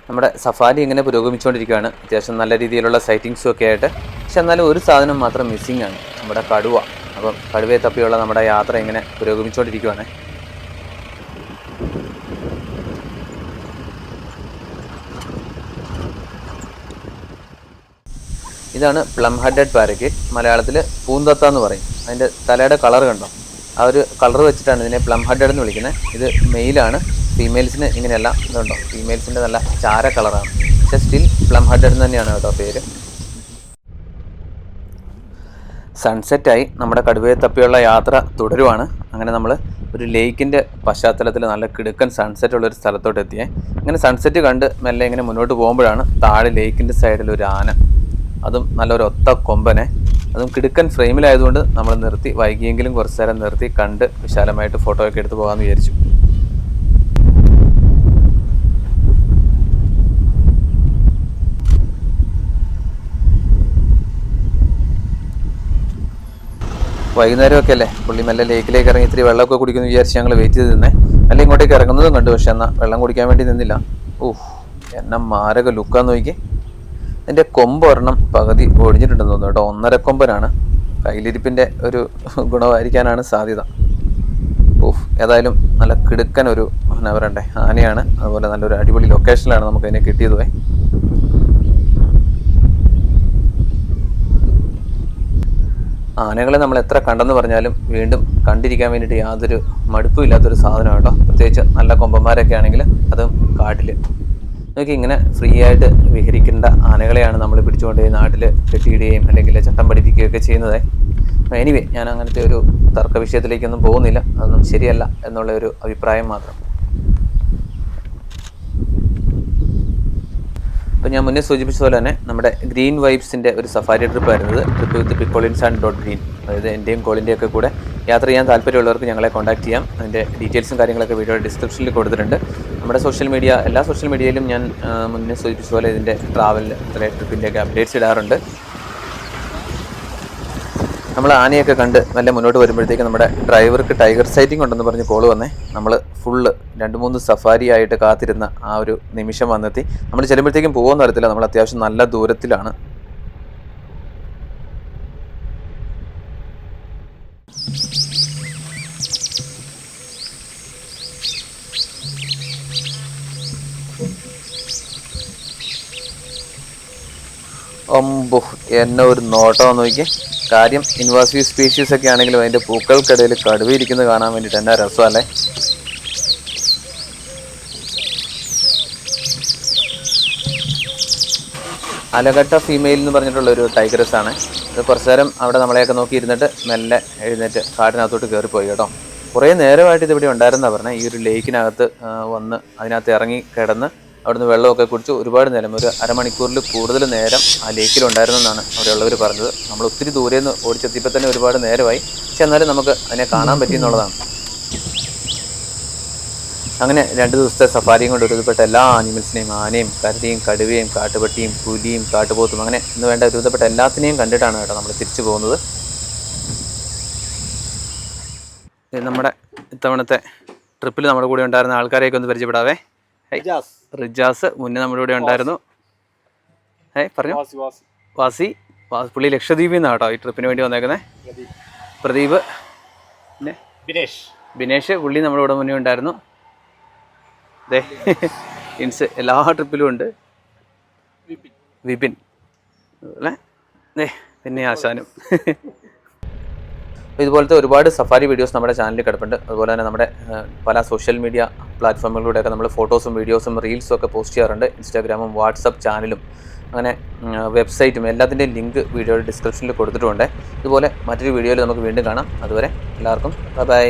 നമ്മുടെ സഫാരി ഇങ്ങനെ പുരോഗമിച്ചുകൊണ്ടിരിക്കുകയാണ്. അത്യാവശ്യം നല്ല രീതിയിലുള്ള സൈറ്റിങ്സും ഒക്കെ ആയിട്ട്. പക്ഷെ എന്നാലും ഒരു സാധനം മാത്രം മിസ്സിംഗ് ആണ്, നമ്മുടെ കടുവ. അപ്പം കടുവയെ തപ്പിയുള്ള നമ്മുടെ യാത്ര ഇങ്ങനെ പുരോഗമിച്ചുകൊണ്ടിരിക്കുകയാണ്. ഇതാണ് പ്ലം ഹെഡഡ് പാരക്കീറ്റ്, മലയാളത്തിൽ പൂന്തത്ത എന്ന് പറയും. അതിൻ്റെ തലയുടെ കളർ കണ്ടോ, ആ ഒരു കളർ വെച്ചിട്ടാണ് ഇതിനെ പ്ലം ഹെഡഡ് എന്ന് വിളിക്കുന്നത്. ഇത് മെയിലാണ്. ഫീമെയിൽസിന് ഇങ്ങനെയല്ല, ഇതുണ്ടോ, ഫീമെയിൽസിൻ്റെ നല്ല ചാര കളറാണ്. പക്ഷേ സ്റ്റിൽ പ്ലം ഹെഡഡ് തന്നെയാണ് കേട്ടോ പേര്. സൺസെറ്റായി നമ്മുടെ കടുവയെ തപ്പിയുള്ള യാത്ര തുടരുവാണ്. അങ്ങനെ നമ്മൾ ഒരു ലേക്കിൻ്റെ പശ്ചാത്തലത്തിൽ നല്ല കിടുക്കൻ സൺസെറ്റ് ഉള്ളൊരു സ്ഥലത്തോട്ട് എത്തിയേ. ഇങ്ങനെ സൺസെറ്റ് കണ്ട് മെല്ലെ ഇങ്ങനെ മുന്നോട്ട് പോകുമ്പോഴാണ് താഴെ ലേക്കിൻ്റെ സൈഡിൽ ഒരു ആന, അതും നല്ലൊരു ഒത്ത കൊമ്പനെ, അതും കിടുക്കൻ ഫ്രെയിമിലായതുകൊണ്ട് നമ്മൾ നിർത്തി, വൈകിയെങ്കിലും കുറച്ച് നേരം നിർത്തി കണ്ട് വിശാലമായിട്ട് ഫോട്ടോ ഒക്കെ എടുത്ത് പോകാമെന്ന് വിചാരിച്ചു. വൈകുന്നേരമൊക്കെ അല്ലേ, പുള്ളി മെല്ലെ ലേക്കിലേക്ക് ഇറങ്ങി ഇത്തിരി വെള്ളമൊക്കെ കുടിക്കുമെന്ന് വിചാരിച്ച് ഞങ്ങൾ വെയിറ്റ് ചെയ്ത് നിന്നേ. അല്ല ഇങ്ങോട്ടേക്ക് ഇറങ്ങുന്നതും കണ്ടു, പക്ഷെ എന്നാൽ വെള്ളം കുടിക്കാൻ വേണ്ടി നിന്നില്ല. എന്നെ മാരക ലുക്കാന്ന് നോക്കി. എൻ്റെ കൊമ്പ് ഒരെണ്ണം പകുതി ഒടിഞ്ഞിട്ടുണ്ടെന്ന് തോന്നുന്നു കേട്ടോ. 1.5 കൊമ്പനാണ്. കയ്യിലിരിപ്പിൻ്റെ ഒരു ഗുണമായിരിക്കാനാണ് സാധ്യത. ഏതായാലും നല്ല കിടുക്കൻ ഒരു എന്നാ പറയണ്ടേ ആനയാണ്. അതുപോലെ നല്ലൊരു അടിപൊളി ലൊക്കേഷനിലാണ് നമുക്ക് അതിനെ കിട്ടിയതുവേ. ആനകളെ നമ്മൾ എത്ര കണ്ടെന്ന് പറഞ്ഞാലും വീണ്ടും കണ്ടിരിക്കാൻ വേണ്ടിയിട്ട് യാതൊരു മടുപ്പും ഇല്ലാത്തൊരു സാധനമാണ് കേട്ടോ. പ്രത്യേകിച്ച് നല്ല കൊമ്പന്മാരൊക്കെ ആണെങ്കിൽ അതും കാട്ടിൽ നോക്കി ഇങ്ങനെ ഫ്രീ ആയിട്ട് വിഹരിക്കേണ്ട ആനകളെയാണ് നമ്മൾ പിടിച്ചുകൊണ്ട് നാട്ടിൽ കെട്ടിയിടുകയും അല്ലെങ്കിൽ ചട്ടം പഠിപ്പിക്കുകയൊക്കെ ചെയ്യുന്നത്. എനിവേ, ഞാൻ അങ്ങനത്തെ ഒരു തർക്ക വിഷയത്തിലേക്കൊന്നും പോകുന്നില്ല. അതൊന്നും ശരിയല്ല എന്നുള്ള ഒരു അഭിപ്രായം മാത്രം. അപ്പോൾ ഞാൻ മുന്നേ സൂചിപ്പിച്ചതുപോലെ തന്നെ നമ്മുടെ ഗ്രീൻ വൈബ്സിൻ്റെ ഒരു സഫാരി ട്രിപ്പായിരുന്നത്. ട്രിപ്പ് വിത്ത് picolinsan.green. അതായത് എൻ്റെയും കോളിൻ്റെയും ഒക്കെ കൂടെ യാത്ര ചെയ്യാൻ താല്പര്യമുള്ളവർക്ക് ഞങ്ങളെ കോൺടാക്ട് ചെയ്യാം. അതിൻ്റെ ഡീറ്റെയിൽസും കാര്യങ്ങളൊക്കെ വീഡിയോ ഡിസ്ക്രിപ്ഷനിൽ കൊടുത്തിട്ടുണ്ട്. നമ്മുടെ സോഷ്യൽ മീഡിയ, എല്ലാ സോഷ്യൽ മീഡിയയിലും ഞാൻ മുന്നേ സൂചിപ്പിച്ചതുപോലെ ഇതിൻ്റെ ട്രാവൽ ട്രിപ്പിൻ്റെയൊക്കെ അപ്ഡേറ്റ്സ് ഇടാറുണ്ട്. നമ്മൾ ആനയൊക്കെ കണ്ട് നല്ല മുന്നോട്ട് വരുമ്പോഴത്തേക്ക് നമ്മുടെ ഡ്രൈവർക്ക് ടൈഗർ സൈറ്റിംഗ് ഉണ്ടെന്ന് പറഞ്ഞ് കോൾ വന്നേ. നമ്മൾ ഫുള്ള് 2-3 സഫാരി ആയിട്ട് കാത്തിരുന്ന ആ ഒരു നിമിഷം വന്നെത്തി. നമ്മൾ ചെല്ലുമ്പോഴത്തേക്കും പോകുമെന്ന് അറിയത്തില്ല, നമ്മൾ അത്യാവശ്യം നല്ല ദൂരത്തിലാണ്. എന്നെ ഒരു നോട്ടം നോക്കി. കാര്യം ഇൻവാസീവ് സ്പീഷീസ് ഒക്കെ ആണെങ്കിലും അതിൻ്റെ പൂക്കൾക്കിടയിൽ കടുവയിരിക്കുന്നത് കാണാൻ വേണ്ടിയിട്ട് എന്നാ രസമല്ലേ. അലകട്ട ഫീമെയിൽ എന്ന് പറഞ്ഞിട്ടുള്ളൊരു ടൈഗറസ് ആണ്. ഇത് കുറച്ച് നേരം അവിടെ നമ്മളെയൊക്കെ നോക്കി ഇരുന്നിട്ട് മെല്ലെ എഴുന്നേറ്റ് കാട്ടിനകത്തോട്ട് കയറിപ്പോയി കേട്ടോ. കുറേ നേരമായിട്ട് ഇതിവിടെ ഉണ്ടായിരുന്നതാണ് പറഞ്ഞത്. ഈ ഒരു ലേക്കിനകത്ത് വന്ന് അതിനകത്ത് ഇറങ്ങി കിടന്ന് അവിടുന്ന് വെള്ളമൊക്കെ കുടിച്ച് ഒരുപാട് നേരം, ഒരു അരമണിക്കൂറിൽ കൂടുതൽ നേരം ആ ലേക്കിലുണ്ടായിരുന്നെന്നാണ് അവിടെയുള്ളവർ പറഞ്ഞത്. നമ്മൾ ഒത്തിരി ദൂരെ നിന്ന് ഓടിച്ചെത്തിയപ്പോൾ തന്നെ ഒരുപാട് നേരമായി. പക്ഷെ എന്നാലും നമുക്ക് അതിനെ കാണാൻ പറ്റി എന്നുള്ളതാണ്. അങ്ങനെ 2 ദിവസത്തെ സഫാരിയും കൊണ്ട് ഒരുവിധപ്പെട്ട എല്ലാ ആനിമൽസിനെയും, ആനയും കരടിയും കടുവയും കാട്ടുപട്ടിയും പുലിയും കാട്ടുപോത്തും അങ്ങനെ ഇന്ന് വേണ്ട ഒരുവിധപ്പെട്ട എല്ലാത്തിനെയും കണ്ടിട്ടാണ് കേട്ടോ നമ്മൾ തിരിച്ചു പോകുന്നത്. നമ്മുടെ ഇത്തവണത്തെ ട്രിപ്പിൽ നമ്മുടെ കൂടെ ഉണ്ടായിരുന്ന ആൾക്കാരെയൊക്കെ ഒന്ന് പരിചയപ്പെടാവേ. റിജാസ് മുന്നേ നമ്മുടെ കൂടെ ഉണ്ടായിരുന്നു. പറഞ്ഞു വാസി പുള്ളി ലക്ഷദ്വീപിൽ നിന്നാണ് കേട്ടോ ഈ ട്രിപ്പിന് വേണ്ടി വന്നേക്കുന്നത്. പ്രദീപ്, പിന്നെ ബിനേഷ് പുള്ളി നമ്മുടെ കൂടെ മുന്നേ ഉണ്ടായിരുന്നു. അതെ ഇൻസ് എല്ലാ ട്രിപ്പിലും ഉണ്ട്. വിപിൻ അല്ലേ, പിന്നെ ആശാനും. ഇതുപോലത്തെ ഒരുപാട് സഫാരി വീഡിയോസ് നമ്മുടെ ചാനലിൽ കിടപ്പുണ്ട്. അതുപോലെ തന്നെ നമ്മുടെ പല സോഷ്യൽ മീഡിയ പ്ലാറ്റ്ഫോമുകളിലൂടെയൊക്കെ നമ്മൾ ഫോട്ടോസും വീഡിയോസും റീൽസും ഒക്കെ പോസ്റ്റ് ചെയ്യാറുണ്ട്. ഇൻസ്റ്റാഗ്രാമും വാട്സപ്പ് ചാനലും അങ്ങനെ വെബ്സൈറ്റും എല്ലാത്തിൻ്റെയും ലിങ്ക് വീഡിയോയുടെ ഡിസ്ക്രിപ്ഷനിൽ കൊടുത്തിട്ടുണ്ട്. ഇതുപോലെ മറ്റൊരു വീഡിയോയിൽ നമുക്ക് വീണ്ടും കാണാം. അതുവരെ എല്ലാവർക്കും ബൈ.